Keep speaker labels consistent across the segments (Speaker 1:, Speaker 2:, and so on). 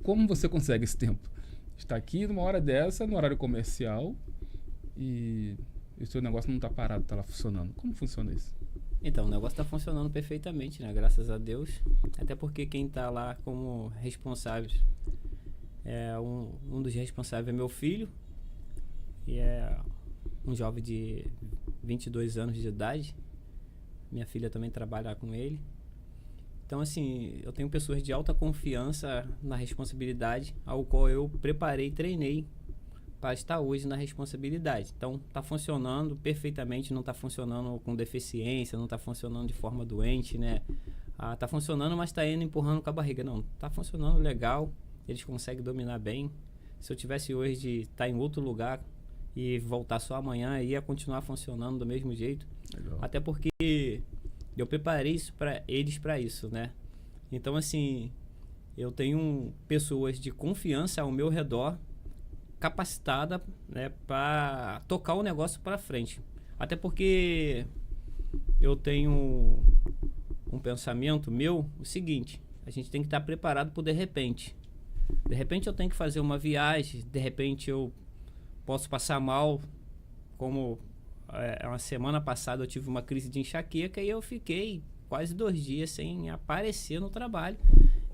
Speaker 1: como você consegue esse tempo? Está aqui numa hora dessa, no horário comercial, e o seu negócio não está parado, está lá funcionando. Como funciona isso?
Speaker 2: Então, o negócio está funcionando perfeitamente, né? Graças a Deus. Até porque quem está lá como responsável, um dos responsáveis é meu filho, e é um jovem de 22 anos de idade. Minha filha também trabalha com ele. Então, assim, eu tenho pessoas de alta confiança na responsabilidade, ao qual eu preparei e treinei para estar hoje na responsabilidade. Então, está funcionando perfeitamente, não está funcionando com deficiência, não está funcionando de forma doente, né? Está funcionando, mas está indo empurrando com a barriga. Não, está funcionando legal, eles conseguem dominar bem. Se eu tivesse hoje de estar em outro lugar e voltar só amanhã, ia continuar funcionando do mesmo jeito.
Speaker 1: Legal.
Speaker 2: Até porque eu preparei isso para eles para isso, né? Então, assim, eu tenho pessoas de confiança ao meu redor, capacitada, né, para tocar o negócio para frente. Até porque eu tenho um pensamento meu, o seguinte: a gente tem que estar preparado para o de repente. De repente eu tenho que fazer uma viagem, de repente eu posso passar mal, como uma semana passada eu tive uma crise de enxaqueca e eu fiquei quase 2 dias sem aparecer no trabalho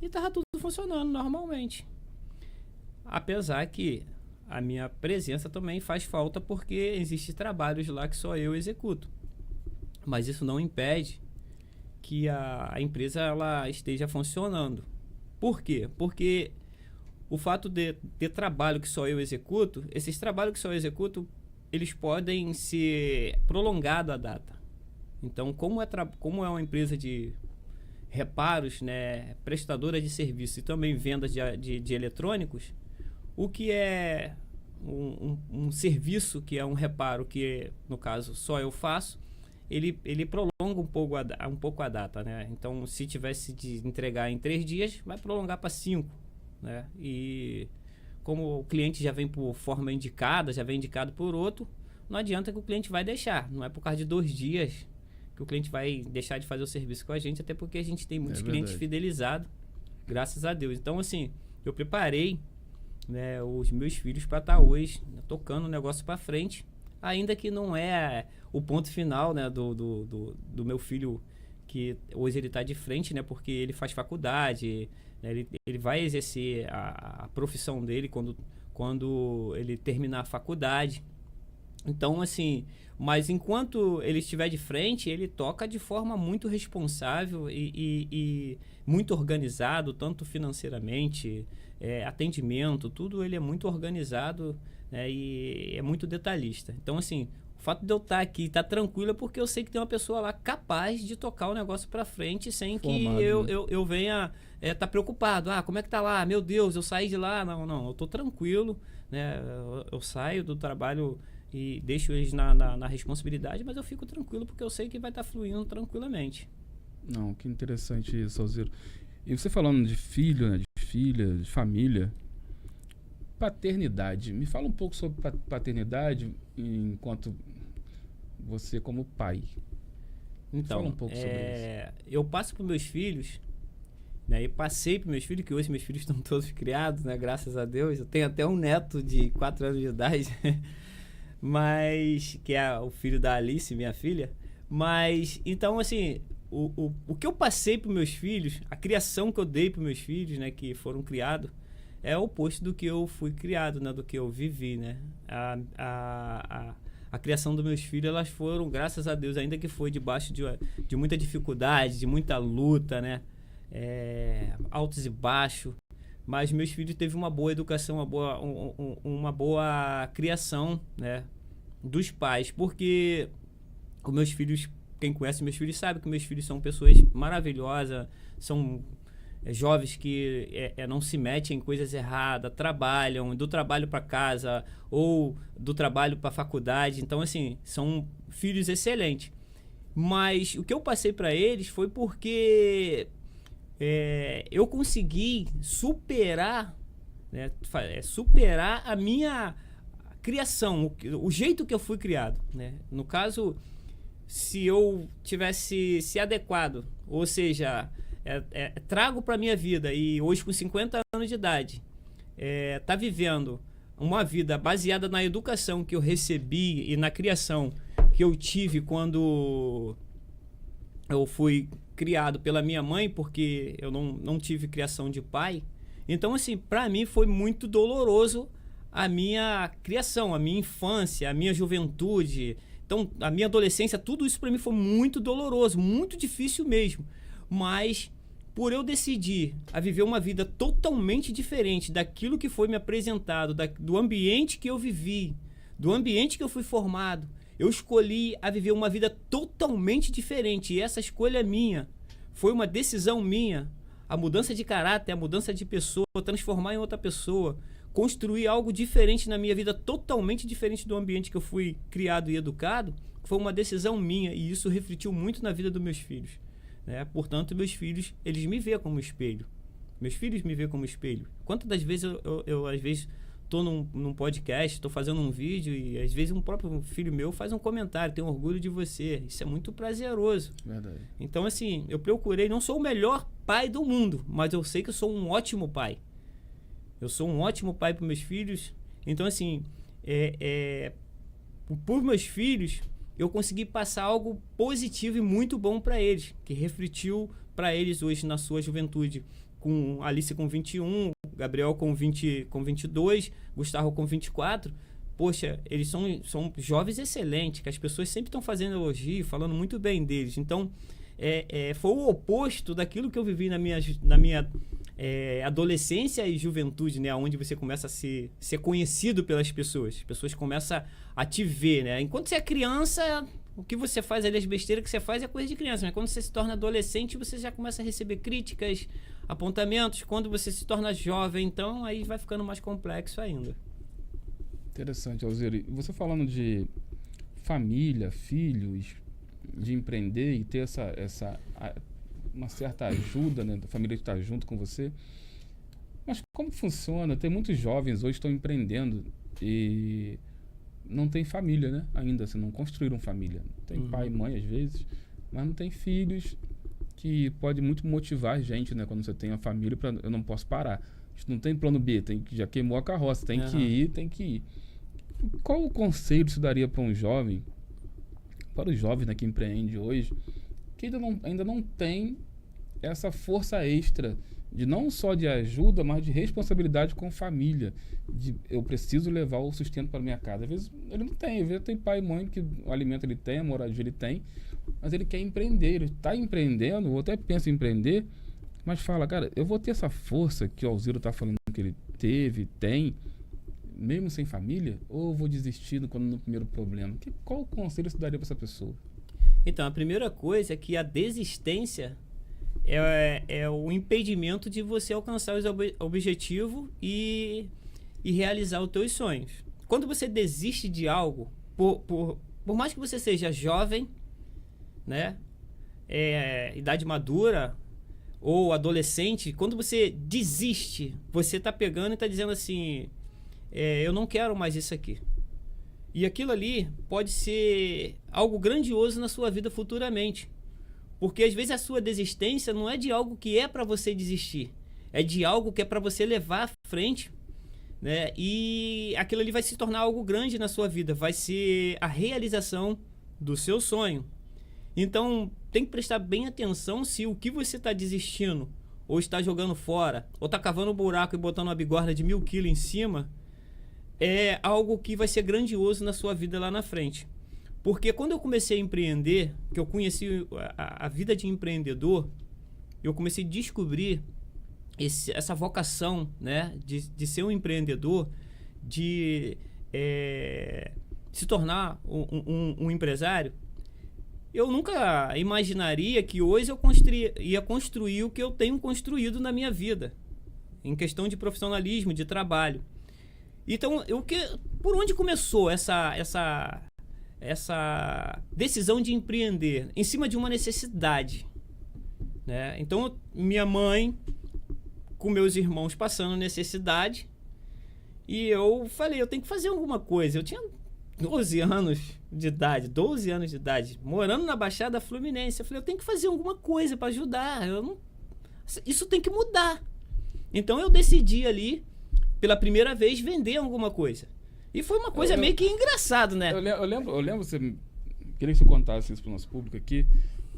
Speaker 2: e estava tudo funcionando normalmente. Apesar que a minha presença também faz falta porque existem trabalhos lá que só eu executo. Mas isso não impede que a empresa ela esteja funcionando. Por quê? Porque o fato de ter trabalho que só eu executo, esses trabalhos que só eu executo, eles podem ser prolongados a data. Então, como é uma empresa de reparos, né, prestadora de serviço e também venda de eletrônicos, o que é um serviço, que é um reparo, que no caso só eu faço, ele prolonga um pouco a data, né? Então, se tivesse de entregar em 3 dias, vai prolongar para 5, né? E como o cliente já vem por forma indicada, já vem indicado por outro, não adianta que o cliente vai deixar. Não é por causa de 2 dias que o cliente vai deixar de fazer o serviço com a gente, até porque a gente tem muitos clientes fidelizados, graças a Deus. Então, assim, eu preparei, né, os meus filhos para estar hoje, né, tocando o negócio para frente, ainda que não é o ponto final, né, do meu filho, que hoje ele está de frente, né, porque ele faz faculdade, né, ele vai exercer a profissão dele quando ele terminar a faculdade. Então, assim, mas enquanto ele estiver de frente, ele toca de forma muito responsável e muito organizado, tanto financeiramente, atendimento, tudo ele é muito organizado, né, e é muito detalhista. Então, assim, o fato de eu estar aqui, estar tranquilo, é porque eu sei que tem uma pessoa lá capaz de tocar o negócio para frente sem
Speaker 1: Formado,
Speaker 2: que
Speaker 1: né?
Speaker 2: eu venha estar preocupado. Como é que tá lá? Meu Deus, eu saí de lá. Não, eu tô tranquilo, né? Eu saio do trabalho e deixo eles na responsabilidade, mas eu fico tranquilo porque eu sei que vai estar fluindo tranquilamente.
Speaker 1: Não, que interessante isso, Alziro. E você falando de filho, né, de filha, de família, paternidade. Me fala um pouco sobre paternidade enquanto você como pai.
Speaker 2: Então,
Speaker 1: Fala um pouco sobre isso.
Speaker 2: eu passo para meus filhos, né? E passei para meus filhos, que hoje meus filhos estão todos criados, né? Graças a Deus. Eu tenho até um neto de 4 anos de idade, mas que é o filho da Alice, minha filha. Mas, então, assim, o que eu passei para meus filhos, a criação que eu dei para meus filhos, né? Que foram criados, é o oposto do que eu fui criado, né? Do que eu vivi, né? A criação dos meus filhos, elas foram, graças a Deus, ainda que foi debaixo de muita dificuldade, de muita luta, né? Altos e baixos, mas meus filhos teve uma boa educação, uma boa criação, né, dos pais, porque os meus filhos, quem conhece meus filhos sabe que meus filhos são pessoas maravilhosas, são jovens que não se metem em coisas erradas, trabalham do trabalho para casa ou do trabalho para a faculdade. Então, assim, são filhos excelentes. Mas o que eu passei para eles foi porque eu consegui superar, né, superar a minha criação, o jeito que eu fui criado, né? No caso, se eu tivesse se adequado, ou seja, trago para minha vida, e hoje com 50 anos de idade, tá vivendo uma vida baseada na educação que eu recebi e na criação que eu tive quando eu fui criado pela minha mãe, porque eu não tive criação de pai. Então, assim, para mim foi muito doloroso a minha criação, a minha infância, a minha juventude. Então, a minha adolescência, tudo isso para mim foi muito doloroso, muito difícil mesmo. Mas, por eu decidir a viver uma vida totalmente diferente daquilo que foi me apresentado, do ambiente que eu vivi, do ambiente que eu fui formado, eu escolhi a viver uma vida totalmente diferente. E essa escolha minha foi uma decisão minha. A mudança de caráter, a mudança de pessoa, transformar em outra pessoa, construir algo diferente na minha vida, totalmente diferente do ambiente que eu fui criado e educado, foi uma decisão minha, e isso refletiu muito na vida dos meus filhos, né? Portanto, meus filhos, eles me veem como espelho. Meus filhos me veem como espelho. Quantas das vezes eu às vezes estou num podcast, estou fazendo um vídeo, e às vezes um próprio filho meu faz um comentário: tenho orgulho de você. Isso é muito prazeroso.
Speaker 1: Verdade.
Speaker 2: Então, assim, eu procurei, não sou o melhor pai do mundo, mas eu sei que eu sou um ótimo pai. Eu sou um ótimo pai para meus filhos. Então, assim, por meus filhos, eu consegui passar algo positivo e muito bom para eles, que refletiu para eles hoje na sua juventude, com Alice com 21, Gabriel com 22, Gustavo com 24. Poxa, eles são jovens excelentes, que as pessoas sempre estão fazendo elogio, falando muito bem deles. Então, foi o oposto daquilo que eu vivi na minha adolescência e juventude, né? Onde você começa a ser conhecido pelas pessoas. As pessoas começam a te ver, né? Enquanto você é criança, o que você faz ali, as besteiras que você faz é coisa de criança. Mas quando você se torna adolescente, você já começa a receber críticas, apontamentos. Quando você se torna jovem, então, aí vai ficando mais complexo ainda.
Speaker 1: Interessante, Alzira. Você falando de família, filhos, de empreender e ter uma certa ajuda, né, da família que está junto com você. Mas como funciona? Tem muitos jovens hoje que estão empreendendo e não tem família, né? Ainda, assim, não construíram família. Tem pai e mãe às vezes, mas não tem filhos, que pode muito motivar a gente, né? Quando você tem a família, eu não posso parar. A gente não tem plano B, já queimou a carroça, tem que ir. Qual o conselho você daria para um jovem, para os jovens, né, que empreende hoje, que ainda não tem essa força extra de não só de ajuda, mas de responsabilidade com a família, eu preciso levar o sustento para minha casa. Às vezes ele não tem, às vezes tem pai e mãe que o alimento ele tem, a moradia ele tem, mas ele quer empreender, ele está empreendendo, ou até pensa em empreender, mas fala: cara, eu vou ter essa força que o Alzira está falando que ele tem, mesmo sem família, ou eu vou desistir no primeiro problema? Qual o conselho você daria para essa pessoa?
Speaker 2: Então, a primeira coisa é que a desistência é o impedimento de você alcançar os objetivos e realizar os teus sonhos. Quando você desiste de algo, por mais que você seja jovem, né, idade madura ou adolescente, quando você desiste, você está pegando e está dizendo assim: eu não quero mais isso aqui. E aquilo ali pode ser algo grandioso na sua vida futuramente. Porque às vezes a sua desistência não é de algo que é para você desistir. É de algo que é para você levar à frente, né? E aquilo ali vai se tornar algo grande na sua vida. Vai ser a realização do seu sonho. Então, tem que prestar bem atenção se o que você está desistindo, ou está jogando fora, ou está cavando um buraco e botando uma bigorna de 1000 quilos em cima, é algo que vai ser grandioso na sua vida lá na frente. Porque quando eu comecei a empreender, que eu conheci a vida de empreendedor, eu comecei a descobrir essa vocação, né, de ser um empreendedor, de se tornar um empresário. Eu nunca imaginaria que hoje eu ia construir o que eu tenho construído na minha vida, em questão de profissionalismo, de trabalho. Então, por onde começou essa decisão de empreender? Em cima de uma necessidade, né? Então, minha mãe, com meus irmãos passando necessidade, e eu falei: eu tenho que fazer alguma coisa. Eu tinha 12 anos de idade, morando na Baixada Fluminense. Eu falei: eu tenho que fazer alguma coisa para ajudar. Isso tem que mudar. Então eu decidi ali, pela primeira vez, vender alguma coisa. E foi uma coisa meio que engraçado, né?
Speaker 1: Eu lembro, você queria que você contasse isso para o nosso público aqui.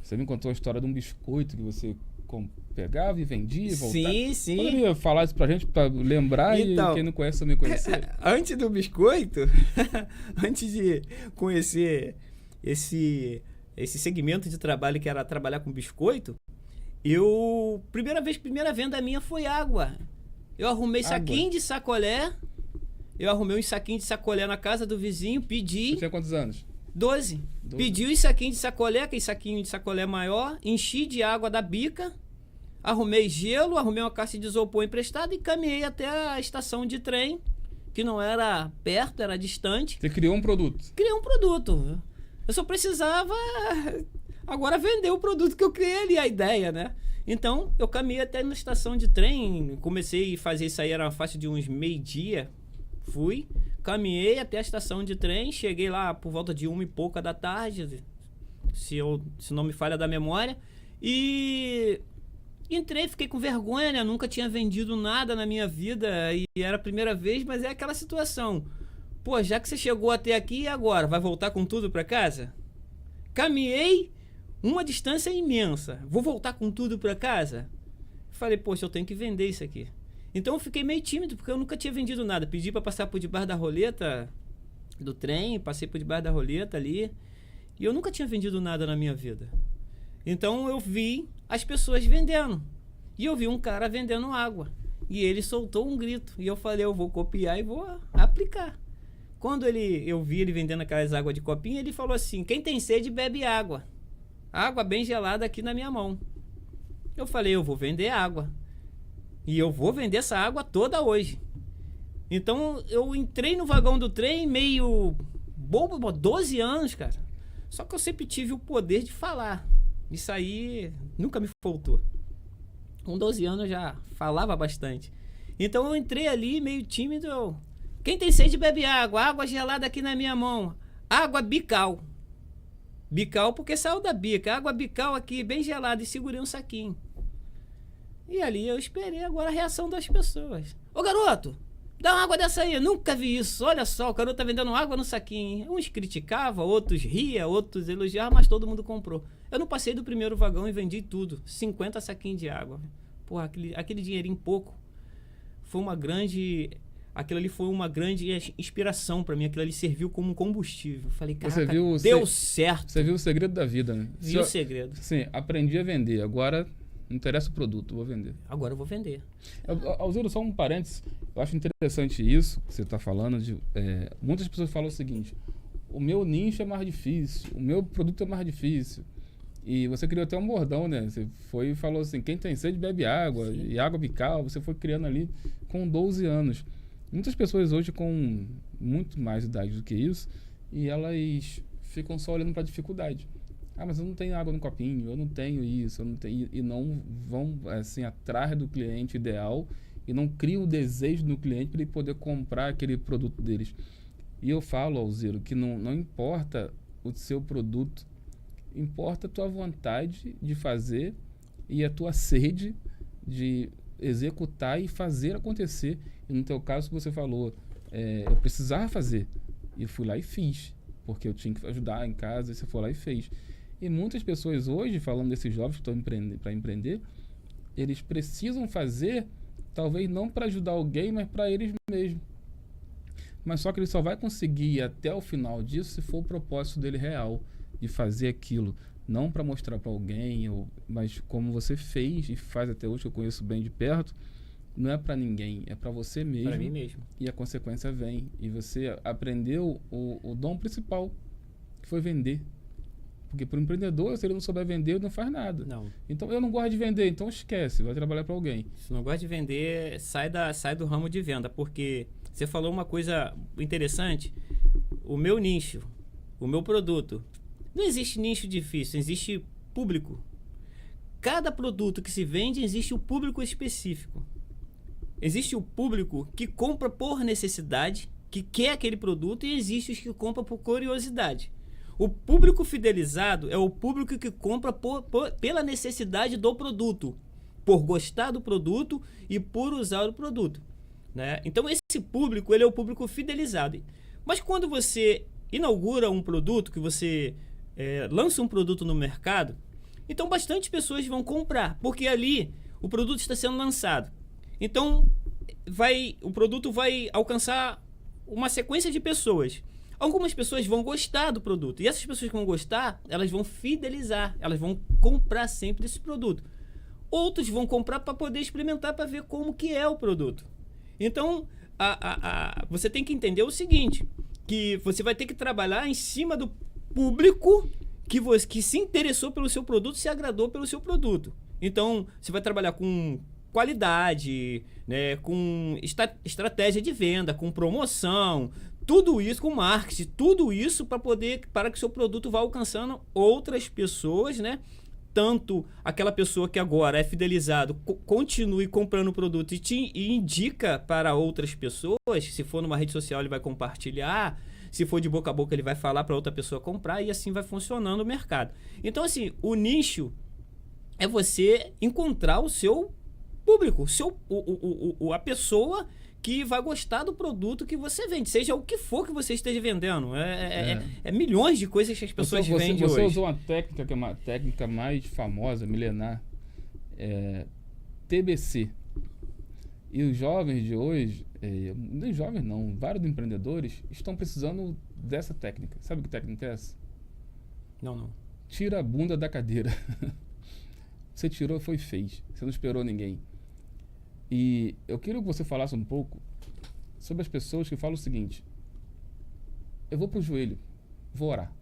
Speaker 1: Você me contou a história de um biscoito que você pegava e vendia e voltava.
Speaker 2: Sim.
Speaker 1: Poderia falar isso pra gente, pra lembrar,
Speaker 2: então,
Speaker 1: e quem não conhece também conhecer?
Speaker 2: Antes do biscoito, antes de conhecer esse segmento de trabalho que era trabalhar com biscoito, primeira venda minha foi água. Eu arrumei saquinho de sacolé, na casa do vizinho, pedi...
Speaker 1: Você tinha quantos anos?
Speaker 2: 12. Pedi os saquinhos de sacolé, aquele saquinho de sacolé maior, enchi de água da bica, arrumei gelo, arrumei uma caixa de isopor emprestada e caminhei até a estação de trem, que não era perto, era distante.
Speaker 1: Você criou um produto?
Speaker 2: Criei um produto. Eu só precisava agora vender o produto que eu criei ali, a ideia, né? Então, eu caminhei até na estação de trem, comecei a fazer isso aí, era uma faixa de uns meio-dia, fui... Caminhei até a estação de trem, cheguei lá por volta de 1 e pouca da tarde, se não me falha da memória, e entrei, fiquei com vergonha, né? Nunca tinha vendido nada na minha vida e era a primeira vez, mas é aquela situação. Pô, já que você chegou até aqui, e agora? Vai voltar com tudo para casa? Caminhei uma distância imensa, vou voltar com tudo para casa? Falei, poxa, eu tenho que vender isso aqui. Então eu fiquei meio tímido, porque eu nunca tinha vendido nada. Pedi para passar por debaixo da roleta do trem, passei por debaixo da roleta ali, e eu nunca tinha vendido nada na minha vida. Então eu vi as pessoas vendendo, e eu vi um cara vendendo água, e ele soltou um grito, e eu falei, eu vou copiar e vou aplicar. Quando eu vi ele vendendo aquelas águas de copinho, ele falou assim, quem tem sede bebe água. Água bem gelada aqui na minha mão. Eu falei, eu vou vender água. E eu vou vender essa água toda hoje. Então eu entrei no vagão do trem meio bobo, 12 anos, cara. Só que eu sempre tive o poder de falar. Isso aí nunca me faltou. Com 12 anos eu já falava bastante. Então eu entrei ali meio tímido. Quem tem sede bebe água. Água gelada aqui na minha mão. Água bical. Bical porque saiu da bica. Água bical aqui bem gelada. E segurei um saquinho. E ali eu esperei agora a reação das pessoas. Ô garoto, dá uma água dessa aí. Eu nunca vi isso. Olha só, o garoto tá vendendo água no saquinho. Uns criticavam, outros ria, outros elogiavam, mas todo mundo comprou. Eu não passei do primeiro vagão e vendi tudo. 50 saquinhos de água. Porra, aquele dinheirinho pouco foi uma grande... Aquilo ali foi uma grande inspiração pra mim. Aquilo ali serviu como combustível. Falei, caraca, deu certo.
Speaker 1: Você viu o segredo da vida, né?
Speaker 2: Vi o segredo.
Speaker 1: Sim, aprendi a vender. Agora... Não interessa o produto, vou vender.
Speaker 2: Agora eu vou vender.
Speaker 1: Alziro, só um parênteses. Eu acho interessante isso que você está falando. Muitas pessoas falam o seguinte: o meu nicho é mais difícil, o meu produto é mais difícil. E você criou até um bordão, né? Você foi e falou assim: quem tem sede bebe água. Sim. E água bical. Você foi criando ali com 12 anos. Muitas pessoas hoje com muito mais idade do que isso, e elas ficam só olhando para a dificuldade. Ah, mas eu não tenho água no copinho, eu não tenho isso, eu não tenho... E não vão, assim, atrás do cliente ideal e não criam o desejo do cliente para ele poder comprar aquele produto deles. E eu falo, Alziro, que não importa o seu produto, importa a tua vontade de fazer e a tua sede de executar e fazer acontecer. E no teu caso, que você falou, eu precisava fazer. E fui lá e fiz, porque eu tinha que ajudar em casa, e você foi lá e fez. E muitas pessoas hoje, falando desses jovens que estão para empreender, eles precisam fazer, talvez não para ajudar alguém, mas para eles mesmos. Mas só que ele só vai conseguir ir até o final disso se for o propósito dele real, de fazer aquilo. Não para mostrar para alguém, mas como você fez e faz até hoje, que eu conheço bem de perto, não é para ninguém, é para você mesmo.
Speaker 2: Para mim mesmo.
Speaker 1: E a consequência vem. E você aprendeu o dom principal, que foi vender. Porque para o empreendedor, se ele não souber vender, ele não faz nada.
Speaker 2: Não.
Speaker 1: Então, eu não gosto de vender, então esquece, vai trabalhar para alguém.
Speaker 2: Se não gosta de vender, sai do ramo de venda, porque você falou uma coisa interessante, o meu nicho, o meu produto, não existe nicho difícil, existe público. Cada produto que se vende, existe um público específico. Existe o público que compra por necessidade, que quer aquele produto, e existe os que compram por curiosidade. O público fidelizado é o público que compra pela necessidade do produto. por gostar do produto e por usar o produto, né? Então esse público, ele é o público fidelizado. Mas quando você inaugura um produto, que você lança um produto no mercado, então bastante pessoas vão comprar, porque ali o produto está sendo lançado. Então o produto vai alcançar uma sequência de pessoas. Algumas pessoas vão gostar do produto, e essas pessoas que vão gostar, elas vão fidelizar, elas vão comprar sempre esse produto. Outros vão comprar para poder experimentar, para ver como que é o produto. Então, você tem que entender o seguinte, que você vai ter que trabalhar em cima do público que se interessou pelo seu produto, se agradou pelo seu produto. Então, você vai trabalhar com qualidade, né, com estratégia de venda, com promoção, tudo isso, com marketing, tudo isso para que o seu produto vá alcançando outras pessoas, né? Tanto aquela pessoa que agora é fidelizado, continue comprando o produto e indica para outras pessoas. Se for numa rede social, ele vai compartilhar. Se for de boca a boca, ele vai falar para outra pessoa comprar, e assim vai funcionando o mercado. Então, assim, o nicho é você encontrar o seu público, a pessoa que vai gostar do produto que você vende, seja o que for que você esteja vendendo. É milhões de coisas que as pessoas vendem hoje.
Speaker 1: Você usou uma técnica que é uma técnica mais famosa, milenar, TBC. E os jovens de hoje, nem jovens não, vários empreendedores estão precisando dessa técnica. Sabe que técnica é essa?
Speaker 2: Não.
Speaker 1: Tira a bunda da cadeira. Você tirou, fez. Você não esperou ninguém. E eu queria que você falasse um pouco sobre as pessoas que falam o seguinte: eu vou pro joelho, vou orar.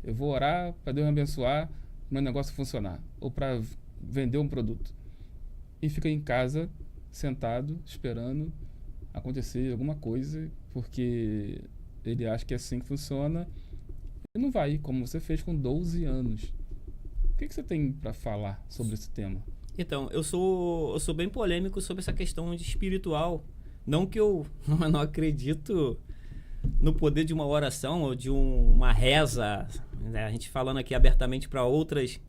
Speaker 1: Eu vou orar para Deus me abençoar, meu negócio funcionar, ou para vender um produto. E fica em casa, sentado, esperando acontecer alguma coisa, porque ele acha que é assim que funciona, e não vai, como você fez com 12 anos. O que você tem para falar sobre esse tema?
Speaker 2: Então, eu sou bem polêmico sobre essa questão de espiritual. Não que eu não acredito no poder de uma oração ou de uma reza, né? A gente falando aqui abertamente para outras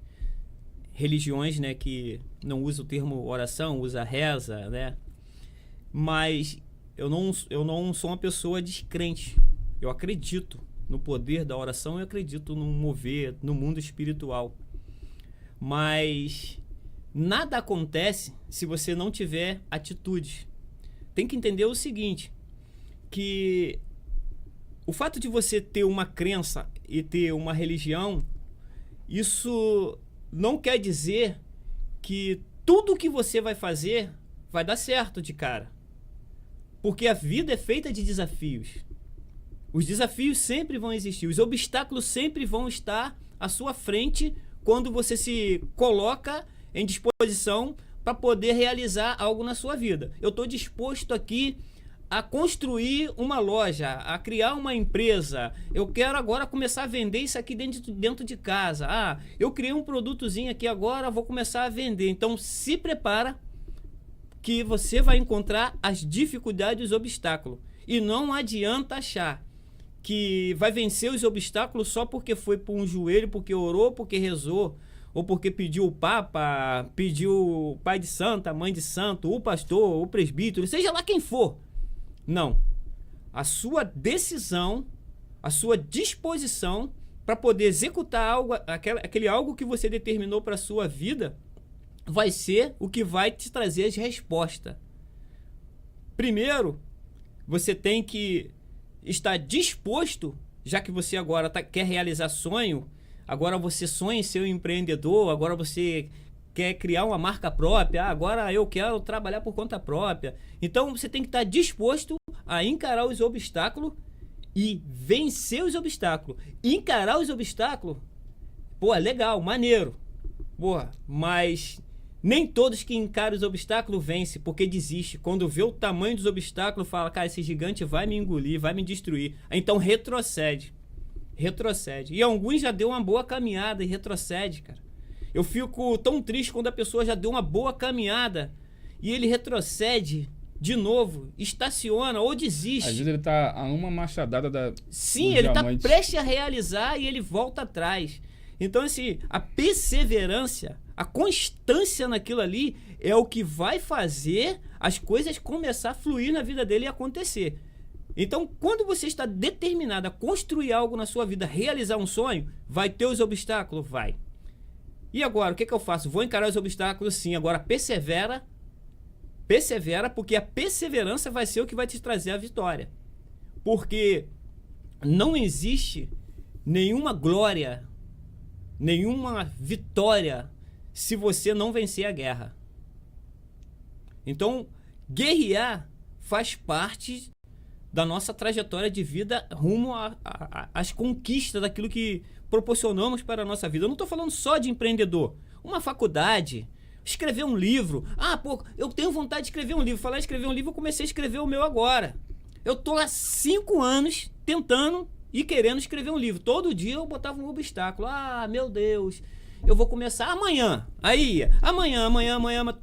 Speaker 2: religiões, né, que não usa o termo oração, usa reza, né? Mas eu não sou uma pessoa descrente. Eu acredito no poder da oração, eu acredito no mover, no mundo espiritual. Mas nada acontece se você não tiver atitude. Tem que entender o seguinte, que o fato de você ter uma crença e ter uma religião, isso não quer dizer que tudo que você vai fazer vai dar certo de cara. Porque a vida é feita de desafios. Os desafios sempre vão existir, os obstáculos sempre vão estar à sua frente quando você se coloca em disposição para poder realizar algo na sua vida. Eu estou disposto aqui a construir uma loja, a criar uma empresa. Eu quero agora começar a vender isso aqui dentro de casa. Eu criei um produtozinho aqui agora, vou começar a vender. Então se prepara que você vai encontrar as dificuldades e os obstáculos. E não adianta achar que vai vencer os obstáculos só porque foi por um joelho, porque orou, porque rezou, ou porque pediu o Papa, pediu o pai de santo, a mãe de santo, o pastor, o presbítero, seja lá quem for. Não. A sua decisão, a sua disposição para poder executar algo, aquele algo que você determinou para a sua vida, vai ser o que vai te trazer as respostas. Primeiro, você tem que estar disposto, já que você agora quer realizar sonho, agora você sonha em ser um empreendedor, agora você quer criar uma marca própria, agora eu quero trabalhar por conta própria. Então você tem que estar disposto a encarar os obstáculos e vencer os obstáculos. Encarar os obstáculos, pô, é legal, maneiro, porra, mas nem todos que encaram os obstáculos vencem, porque desiste. Quando vê o tamanho dos obstáculos, fala, cara, esse gigante vai me engolir, vai me destruir. Então retrocede. E alguns já deu uma boa caminhada e retrocede, cara. Eu fico tão triste quando a pessoa já deu uma boa caminhada e ele retrocede de novo, estaciona ou desiste.
Speaker 1: Às vezes ele tá a uma machadada da...
Speaker 2: Sim, ele tá prestes a realizar e ele volta atrás. Então, assim, a perseverança, a constância naquilo ali é o que vai fazer as coisas começar a fluir na vida dele e acontecer. Então, quando você está determinado a construir algo na sua vida, realizar um sonho, vai ter os obstáculos? Vai. E agora, o que eu faço? Vou encarar os obstáculos, sim. Agora, persevera, porque a perseverança vai ser o que vai te trazer a vitória. Porque não existe nenhuma glória, nenhuma vitória se você não vencer a guerra. Então, guerrear faz parte da nossa trajetória de vida rumo às conquistas daquilo que proporcionamos para a nossa vida. Eu não estou falando só de empreendedor. Uma faculdade, escrever um livro. Ah, pô, eu tenho vontade de escrever um livro. Falar em escrever um livro, eu comecei a escrever o meu agora. Eu estou há 5 anos tentando e querendo escrever um livro. Todo dia eu botava um obstáculo. Ah, meu Deus, eu vou começar amanhã. Aí, amanhã,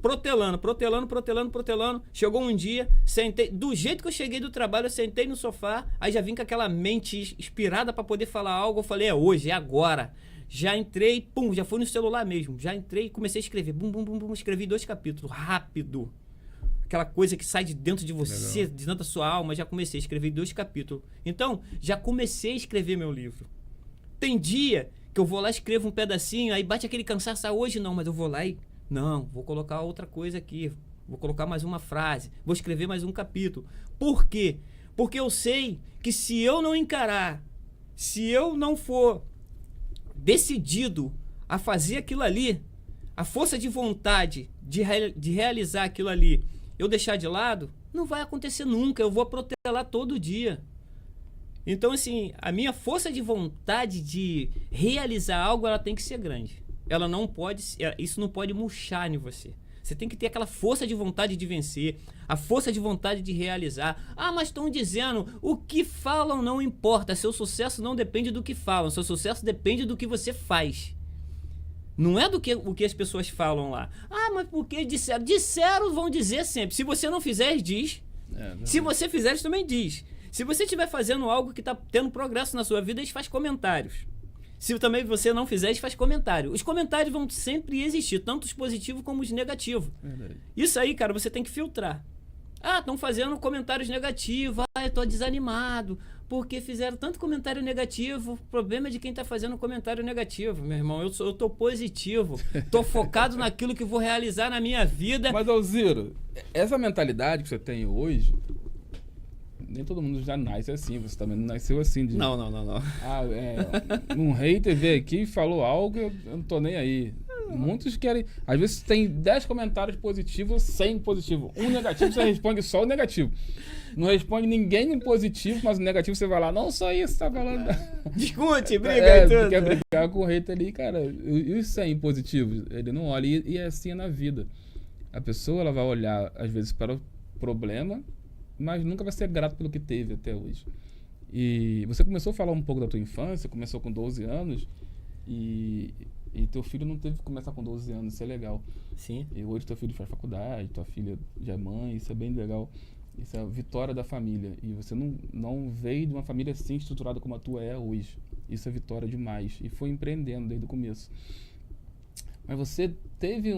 Speaker 2: protelando. Chegou um dia, sentei, do jeito que eu cheguei do trabalho, eu sentei no sofá, aí já vim com aquela mente inspirada para poder falar algo. Eu falei, é hoje, é agora. Já entrei, pum, já fui no celular mesmo. Já entrei e comecei a escrever. Escrevi 2 capítulos, rápido. Aquela coisa que sai de dentro de você, de dentro da sua alma. Já comecei a escrever 2 capítulos. Então, já comecei a escrever meu livro. Tem dia que eu vou lá e escrevo um pedacinho, aí bate aquele cansaço, hoje não, mas eu vou lá e... Não, vou colocar outra coisa aqui. Vou colocar mais uma frase. Vou escrever mais um capítulo. Por quê? Porque eu sei que se eu não encarar, se eu não for decidido a fazer aquilo ali, a força de vontade de realizar aquilo ali, eu deixar de lado, não vai acontecer nunca. Eu vou protelar todo dia. Então, assim, a minha força de vontade de realizar algo, ela tem que ser grande. Ela não pode, isso não pode murchar em você. Você tem que ter aquela força de vontade de vencer, a força de vontade de realizar. Ah, mas estão dizendo, o que falam não importa. Seu sucesso não depende do que falam. Seu sucesso depende do que você faz. Não é do que o que as pessoas falam lá. Ah, mas porque disseram? Disseram, vão dizer sempre. Se você não fizer, diz. Se você fizer, eles também diz. Se você estiver fazendo algo que está tendo progresso na sua vida, eles fazem comentários. Se também você não fizer, eles fazem comentário. Os comentários vão sempre existir, tanto os positivos como os negativos.
Speaker 1: Verdade.
Speaker 2: Isso aí, cara, você tem que filtrar. Ah, estão fazendo comentários negativos. Ah, eu tô desanimado porque fizeram tanto comentário negativo. O problema é de quem está fazendo comentário negativo, meu irmão. Eu tô positivo. Tô focado naquilo que vou realizar na minha vida.
Speaker 1: Mas, Alziro, essa mentalidade que você tem hoje, nem todo mundo já nasce assim. Você também não nasceu assim.
Speaker 2: Não.
Speaker 1: Ah, um hater veio aqui e falou algo, eu não tô nem aí. Muitos querem... Às vezes tem 10 comentários positivos, 100 positivos. Um negativo, você responde só o negativo. Não responde ninguém no positivo, mas o negativo você vai lá, não, só isso, tá falando.
Speaker 2: Discute, briga e tudo.
Speaker 1: Quer brigar com o hater ali, cara. E os 100 positivos? Ele não olha. E assim é na vida. A pessoa, ela vai olhar, às vezes, para o problema, mas nunca vai ser grato pelo que teve até hoje. E você começou a falar um pouco da tua infância, começou com 12 anos, e teu filho não teve que começar com 12 anos, isso é legal.
Speaker 2: Sim.
Speaker 1: E hoje teu filho faz faculdade, tua filha já é mãe, isso é bem legal. Isso é a vitória da família. E você não veio de uma família assim estruturada como a tua é hoje. Isso é vitória demais. E foi empreendendo desde o começo. Mas você teve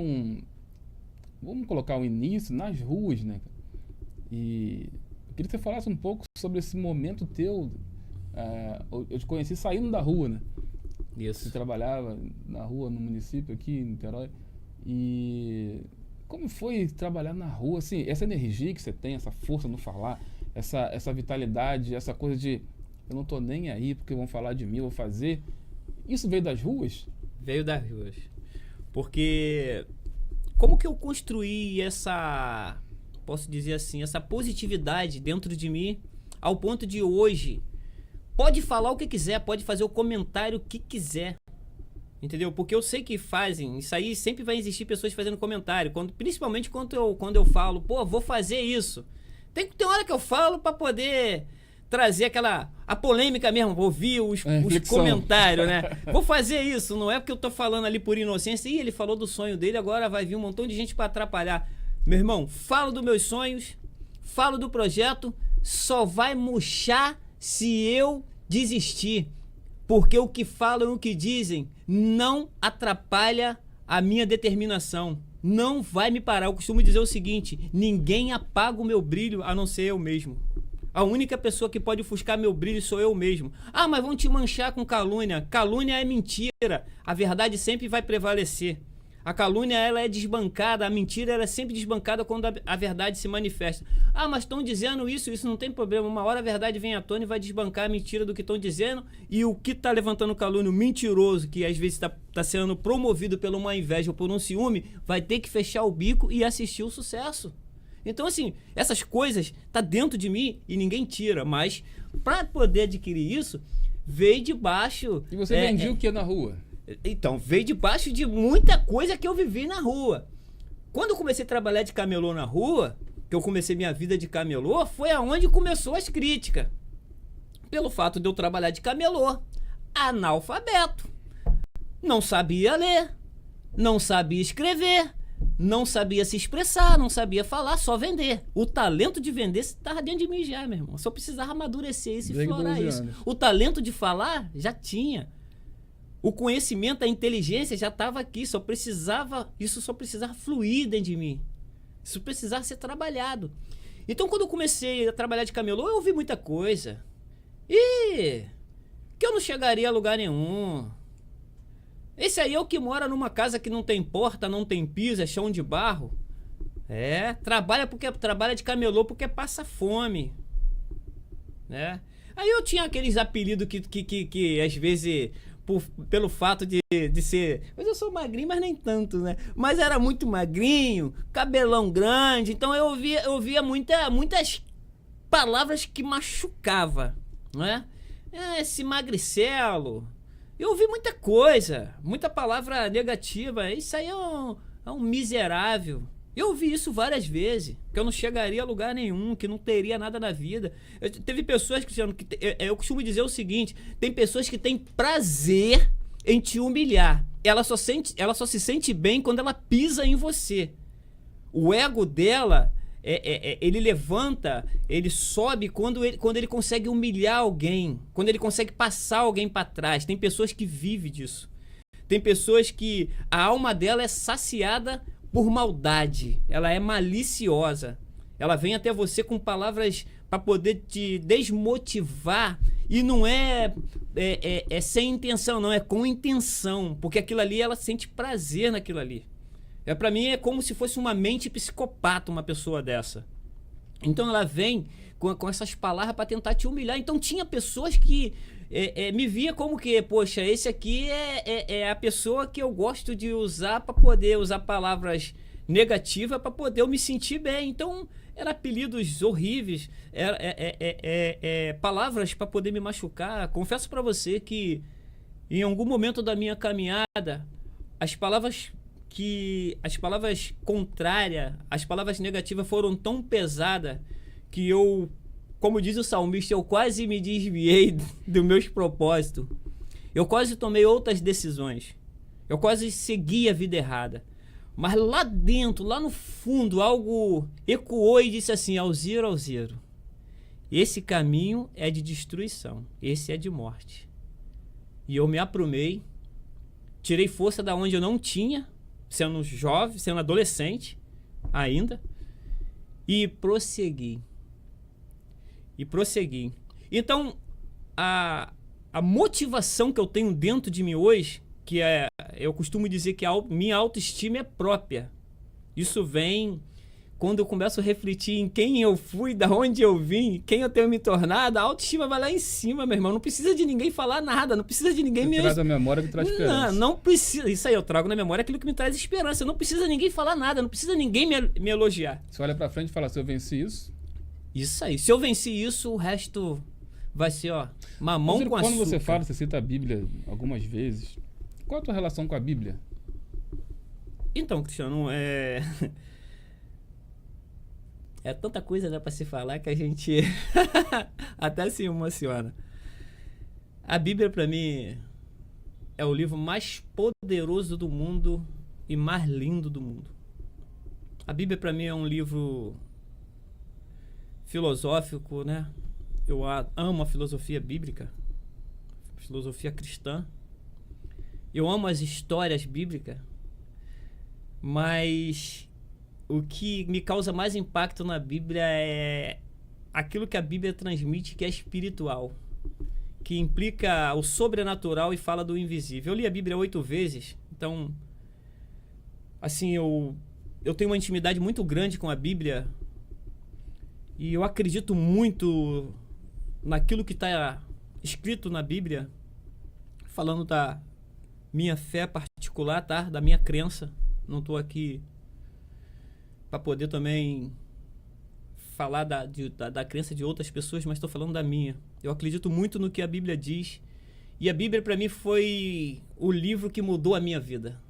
Speaker 1: vamos colocar o início nas ruas, né? E eu queria que você falasse um pouco sobre esse momento teu. Eu te conheci saindo da rua, né?
Speaker 2: Isso.
Speaker 1: Você trabalhava na rua, no município aqui, em Niterói. E como foi trabalhar na rua? Assim, essa energia que você tem, essa força no falar, essa vitalidade, essa coisa de eu não tô nem aí porque vão falar de mim, eu vou fazer. Isso veio das ruas?
Speaker 2: Veio das ruas. Porque como que eu construí posso dizer assim, essa positividade dentro de mim ao ponto de hoje pode falar o que quiser, pode fazer o comentário que quiser, entendeu? Porque eu sei que fazem, isso aí sempre vai existir pessoas fazendo comentário, principalmente quando eu falo, pô, vou fazer isso. Tem hora que eu falo para poder trazer a polêmica mesmo, ouvir os comentários, né? Vou fazer isso, não é porque eu tô falando ali por inocência, ele falou do sonho dele, agora vai vir um montão de gente para atrapalhar. Meu irmão, falo dos meus sonhos, falo do projeto, só vai murchar se eu desistir. porque o que falam e o que dizem não atrapalha a minha determinação. Não vai me parar. Eu costumo dizer o seguinte: ninguém apaga o meu brilho a não ser eu mesmo. A única pessoa que pode ofuscar meu brilho sou eu mesmo. Ah, mas vão te manchar com calúnia. Calúnia é mentira. A verdade sempre vai prevalecer. A calúnia, ela é desbancada, a mentira, ela é sempre desbancada quando a verdade se manifesta. Ah, mas estão dizendo isso não tem problema. Uma hora a verdade vem à tona e vai desbancar a mentira do que estão dizendo, e o que está levantando calúnia, o mentiroso, que às vezes está sendo promovido por uma inveja ou por um ciúme, vai ter que fechar o bico e assistir o sucesso. Então, assim, essas coisas tá dentro de mim e ninguém tira, mas para poder adquirir isso, veio debaixo...
Speaker 1: E você vendia o que na rua?
Speaker 2: Então, veio debaixo de muita coisa que eu vivi na rua. Quando eu comecei a trabalhar de camelô na rua, que eu comecei minha vida de camelô, foi aonde começou as críticas. Pelo fato de eu trabalhar de camelô, analfabeto, não sabia ler, não sabia escrever, não sabia se expressar, não sabia falar, só vender. O talento de vender estava dentro de mim já, meu irmão. Só precisava amadurecer isso e florar isso. O talento de falar já tinha. O conhecimento, a inteligência já estava aqui, isso só precisava fluir dentro de mim. Isso precisava ser trabalhado. Então, quando eu comecei a trabalhar de camelô, eu ouvi muita coisa. E que eu não chegaria a lugar nenhum. Esse aí é o que mora numa casa que não tem porta, não tem piso, é chão de barro. Trabalha de camelô porque passa fome. Né? Aí eu tinha aqueles apelidos que às vezes... pelo fato de ser... Mas eu sou magrinho, mas nem tanto, né? Mas era muito magrinho, cabelão grande. Então eu ouvia muitas palavras que machucava, né? Esse magricelo. Eu ouvi muita coisa, muita palavra negativa. Isso aí é um miserável. Eu ouvi isso várias vezes, que eu não chegaria a lugar nenhum, que não teria nada na vida. Teve pessoas que eu costumo dizer o seguinte: tem pessoas que têm prazer em te humilhar. Ela só se sente bem quando ela pisa em você. O ego dela, ele levanta, ele sobe quando ele consegue humilhar alguém, quando ele consegue passar alguém para trás. Tem pessoas que vivem disso. Tem pessoas que a alma dela é saciada por maldade, ela é maliciosa, ela vem até você com palavras para poder te desmotivar, e não é sem intenção, não, é com intenção, porque aquilo ali, ela sente prazer naquilo ali. Para mim é como se fosse uma mente psicopata, uma pessoa dessa. Então ela vem com essas palavras para tentar te humilhar. Então tinha pessoas que me via como que, poxa, esse aqui é a pessoa que eu gosto de usar para poder usar palavras negativas para poder eu me sentir bem. Então, eram apelidos horríveis, palavras para poder me machucar. Confesso para você que em algum momento da minha caminhada, as palavras contrárias, as palavras negativas foram tão pesadas que eu, como diz o salmista, eu quase me desviei dos meus propósitos. Eu quase tomei outras decisões. Eu quase segui a vida errada. Mas lá dentro, lá no fundo, algo ecoou e disse assim: Alziro, Alziro, esse caminho é de destruição, esse é de morte. E eu me aprumei, tirei força da onde eu não tinha, sendo jovem, sendo adolescente ainda, e prossegui. Então, a motivação que eu tenho dentro de mim hoje, que eu costumo dizer que a minha autoestima é própria. Isso vem quando eu começo a refletir em quem eu fui, da onde eu vim, quem eu tenho me tornado. A autoestima vai lá em cima, meu irmão. Não precisa de ninguém falar nada, não precisa de ninguém me...
Speaker 1: traz a memória que traz esperança.
Speaker 2: Não precisa. Isso aí, eu trago na memória aquilo que me traz esperança. Não precisa ninguém falar nada, não precisa ninguém me elogiar.
Speaker 1: Você olha pra frente e fala: se eu venci isso...
Speaker 2: Isso aí. Se eu venci isso, o resto vai ser, mamão com açúcar.
Speaker 1: Quando você fala, você cita a Bíblia algumas vezes. Qual a tua relação com a Bíblia?
Speaker 2: Então, Cristiano, é tanta coisa, né, para se falar que a gente até se emociona. A Bíblia, para mim, é o livro mais poderoso do mundo e mais lindo do mundo. A Bíblia, para mim, é um livro filosófico, né? Eu amo a filosofia bíblica. filosofia cristã. Eu amo as histórias bíblicas, mas o que me causa mais impacto na Bíblia é aquilo que a Bíblia transmite, que é espiritual, que implica o sobrenatural e fala do invisível. Eu li a Bíblia 8 vezes, então, assim, eu tenho uma intimidade muito grande com a Bíblia e eu acredito muito naquilo que está escrito na Bíblia, falando da minha fé particular, tá? Da minha crença. Não estou aqui para poder também falar da crença de outras pessoas, mas estou falando da minha. Eu acredito muito no que a Bíblia diz. E a Bíblia, para mim, foi o livro que mudou a minha vida.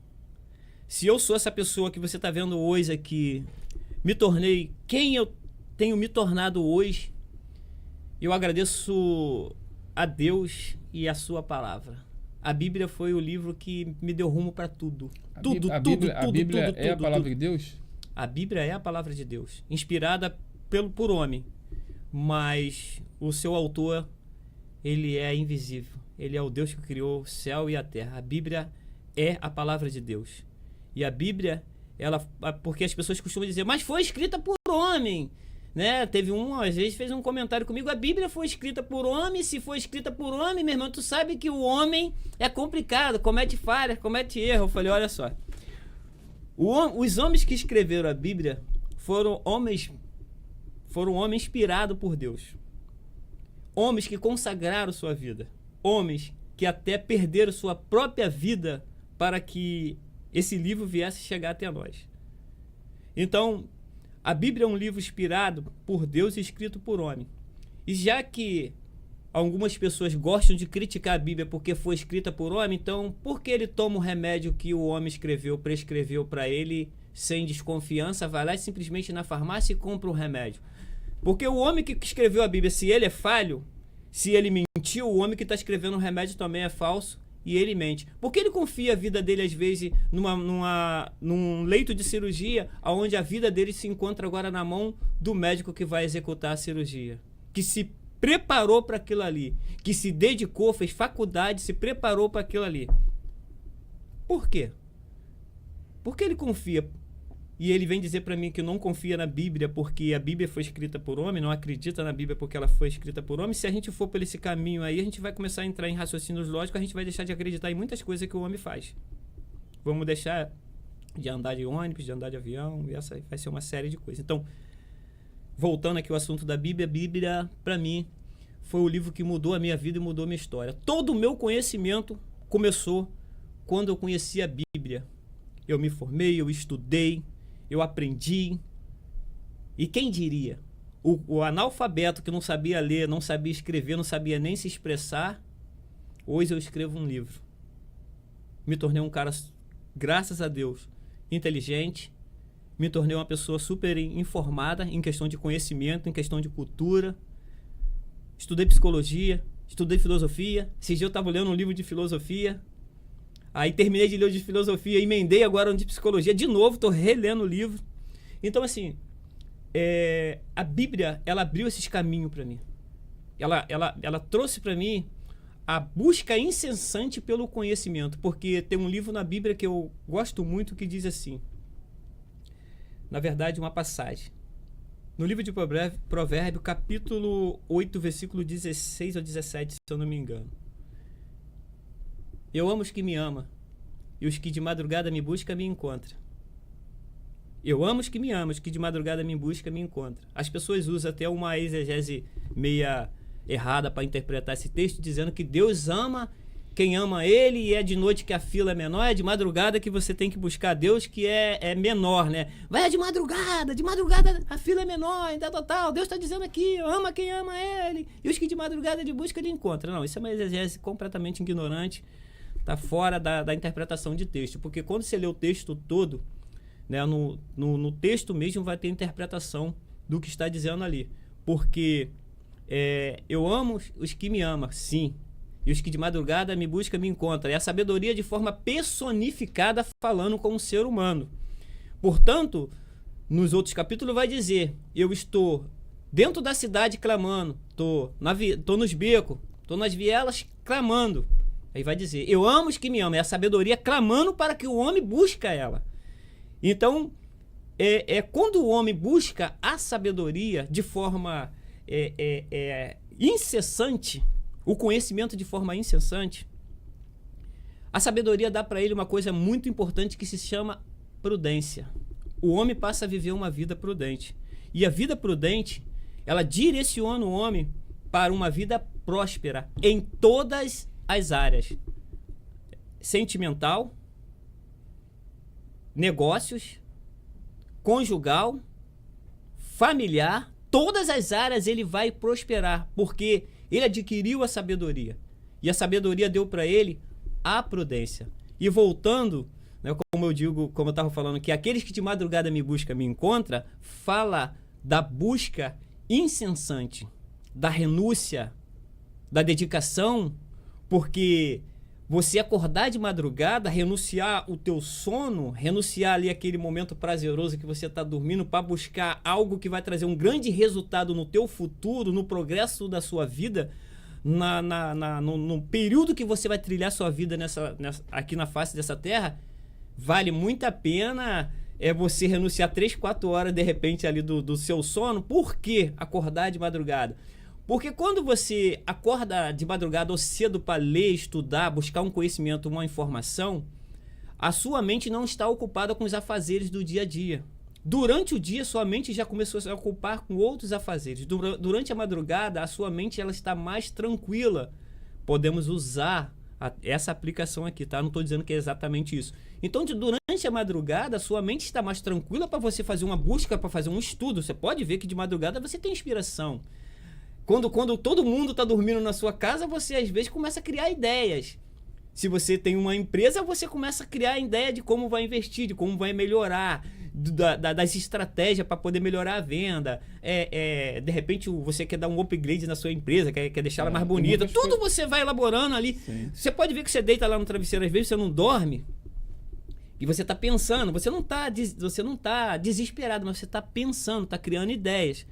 Speaker 2: Se eu sou essa pessoa que você está vendo hoje aqui, me tornei quem eu tenho me tornado hoje, eu agradeço a Deus e a sua palavra. A Bíblia foi o livro que me deu rumo para tudo.
Speaker 1: A Bíblia é a palavra de Deus?
Speaker 2: A Bíblia é a palavra de Deus, inspirada por homem, mas o seu autor, ele é invisível. Ele é o Deus que criou o céu e a terra. A Bíblia é a palavra de Deus. E a Bíblia, porque as pessoas costumam dizer, mas foi escrita por homem, né? Teve às vezes fez um comentário comigo, a Bíblia foi escrita por homem, se foi escrita por homem, meu irmão, tu sabe que o homem é complicado, comete falhas, comete erro. Eu falei, olha só, os homens que escreveram a Bíblia foram homens inspirados por Deus. Homens que consagraram sua vida. Homens que até perderam sua própria vida para que esse livro viesse chegar até nós. Então, a Bíblia é um livro inspirado por Deus e escrito por homem. E já que algumas pessoas gostam de criticar a Bíblia porque foi escrita por homem, então por que ele toma o remédio que o homem prescreveu para ele sem desconfiança, vai lá e simplesmente na farmácia e compra o remédio? Porque o homem que escreveu a Bíblia, se ele é falho, se ele mentiu, o homem que está escrevendo o remédio também é falso e ele mente. Por que ele confia a vida dele, às vezes, num leito de cirurgia, onde a vida dele se encontra agora na mão do médico que vai executar a cirurgia? Que se preparou para aquilo ali, que se dedicou, fez faculdade, se preparou para aquilo ali. Por quê? Porque ele confia. E ele vem dizer para mim que não confia na Bíblia porque a Bíblia foi escrita por homem, não acredita na Bíblia porque ela foi escrita por homem. Se a gente for por esse caminho aí, a gente vai começar a entrar em raciocínios lógicos, a gente vai deixar de acreditar em muitas coisas que o homem faz. Vamos deixar de andar de ônibus, de andar de avião, e essa vai ser uma série de coisas. Então, voltando aqui ao assunto da Bíblia, a Bíblia, para mim, foi o livro que mudou a minha vida e mudou a minha história. Todo o meu conhecimento começou quando eu conheci a Bíblia. Eu me formei, eu estudei, eu aprendi. E quem diria? O analfabeto que não sabia ler, não sabia escrever, não sabia nem se expressar, hoje eu escrevo um livro. Me tornei um cara, graças a Deus, inteligente. Me tornei uma pessoa super informada em questão de conhecimento, em questão de cultura. Estudei psicologia, estudei filosofia. Esse dia eu estava lendo um livro de filosofia. Aí terminei de ler o de filosofia, emendei agora um de psicologia. De novo, estou relendo o livro. Então, assim, a Bíblia, ela abriu esses caminhos para mim. Ela trouxe para mim a busca incessante pelo conhecimento. Porque tem um livro na Bíblia que eu gosto muito que diz assim, na verdade, uma passagem. No livro de Provérbio, capítulo 8, versículo 16 ou 17, se eu não me engano. Eu amo os que me amam, e os que de madrugada me buscam, me encontram. Eu amo os que me amam, os que de madrugada me buscam, me encontram. As pessoas usam até uma exegese meia errada para interpretar esse texto, dizendo que Deus ama quem ama Ele, e é de noite que a fila é menor, é de madrugada que você tem que buscar Deus, que é menor, né? Vai de madrugada a fila é menor, e tal. Deus está dizendo aqui, ama quem ama Ele, e os que de madrugada de busca, Ele encontra. Não, isso é uma exegese completamente ignorante, está fora da interpretação de texto, porque quando você lê o texto todo, né, no texto mesmo vai ter interpretação do que está dizendo ali, porque eu amo os que me amam, sim, e os que de madrugada me buscam, me encontram. É a sabedoria de forma personificada falando com o ser humano. Portanto, nos outros capítulos vai dizer, eu estou dentro da cidade clamando, tô nos becos, Estou nas vielas clamando. Aí vai dizer, eu amo os que me amam. É a sabedoria clamando para que o homem busque ela. Então, quando o homem busca a sabedoria de forma incessante, o conhecimento de forma incessante, a sabedoria dá para ele uma coisa muito importante que se chama prudência. O homem passa a viver uma vida prudente. E a vida prudente, ela direciona o homem para uma vida próspera em todas as áreas. Sentimental, negócios, conjugal, familiar, todas as áreas ele vai prosperar, porque ele adquiriu a sabedoria. E a sabedoria deu para ele a prudência. E voltando, né, como eu digo, como eu estava falando, que aqueles que de madrugada me buscam, me encontram, fala da busca incessante, da renúncia, da dedicação, porque você acordar de madrugada, renunciar o teu sono, renunciar ali aquele momento prazeroso que você está dormindo para buscar algo que vai trazer um grande resultado no teu futuro, no progresso da sua vida, no período que você vai trilhar sua vida aqui na face dessa terra, vale muito a pena você renunciar 3, 4 horas de repente ali do seu sono. Por que acordar de madrugada? Porque quando você acorda de madrugada ou cedo para ler, estudar, buscar um conhecimento, uma informação, a sua mente não está ocupada com os afazeres do dia a dia. Durante o dia, sua mente já começou a se ocupar com outros afazeres. Durante a madrugada, a sua mente ela está mais tranquila. Podemos usar essa aplicação aqui, tá? Não estou dizendo que é exatamente isso. Então, durante a madrugada, a sua mente está mais tranquila para você fazer uma busca, para fazer um estudo. Você pode ver que de madrugada você tem inspiração. Quando todo mundo está dormindo na sua casa, você às vezes começa a criar ideias. Se você tem uma empresa, você começa a criar a ideia de como vai investir, de como vai melhorar, das estratégias para poder melhorar a venda. De repente você quer dar um upgrade na sua empresa, quer deixar ela mais bonita. Tudo você vai elaborando ali. Sim. Você pode ver que você deita lá no travesseiro, às vezes você não dorme. E você está pensando, você não está desesperado, mas você está pensando, está criando ideias.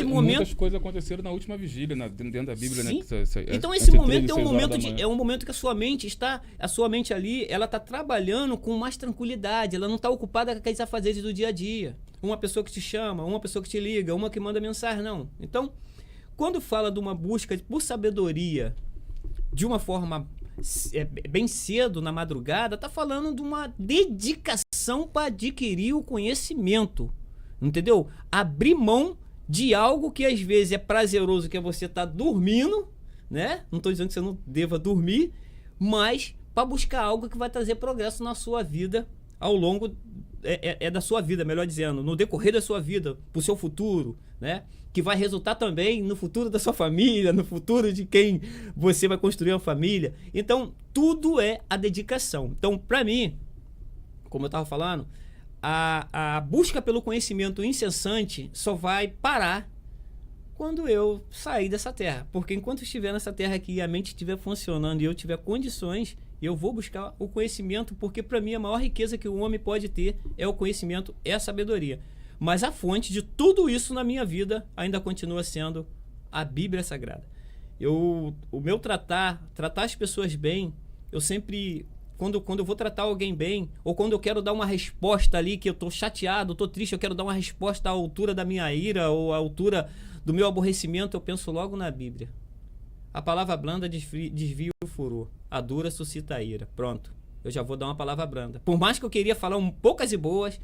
Speaker 1: Muitas coisas aconteceram na última vigília, dentro da Bíblia,
Speaker 2: sim.
Speaker 1: Né?
Speaker 2: Então esse momento é um momento que a sua mente ali, ela está trabalhando com mais tranquilidade, ela não está ocupada com aqueles afazeres do dia a dia. Uma pessoa que te chama, uma pessoa que te liga, uma que manda mensagem, não. Então, quando fala de uma busca por sabedoria de uma forma bem cedo, na madrugada, está falando de uma dedicação para adquirir o conhecimento, entendeu? Abrir mão de algo que às vezes é prazeroso, que é você estar dormindo, né? Não estou dizendo que você não deva dormir, mas para buscar algo que vai trazer progresso na sua vida ao longo da sua vida, melhor dizendo, no decorrer da sua vida, para o seu futuro, né? Que vai resultar também no futuro da sua família, no futuro de quem você vai construir uma família. Então, tudo é a dedicação. Então, para mim, como eu estava falando, a busca pelo conhecimento incessante só vai parar quando eu sair dessa terra. Porque enquanto eu estiver nessa terra aqui e a mente estiver funcionando e eu tiver condições, eu vou buscar o conhecimento, porque para mim a maior riqueza que o homem pode ter é o conhecimento, é a sabedoria. Mas a fonte de tudo isso na minha vida ainda continua sendo a Bíblia Sagrada. O meu tratar as pessoas bem, eu sempre, quando eu vou tratar alguém bem, ou quando eu quero dar uma resposta ali, que eu estou chateado, estou triste, eu quero dar uma resposta à altura da minha ira, ou à altura do meu aborrecimento, eu penso logo na Bíblia. A palavra branda desvia o furor, a dura suscita a ira. Pronto, eu já vou dar uma palavra branda. Por mais que eu queria falar poucas e boas,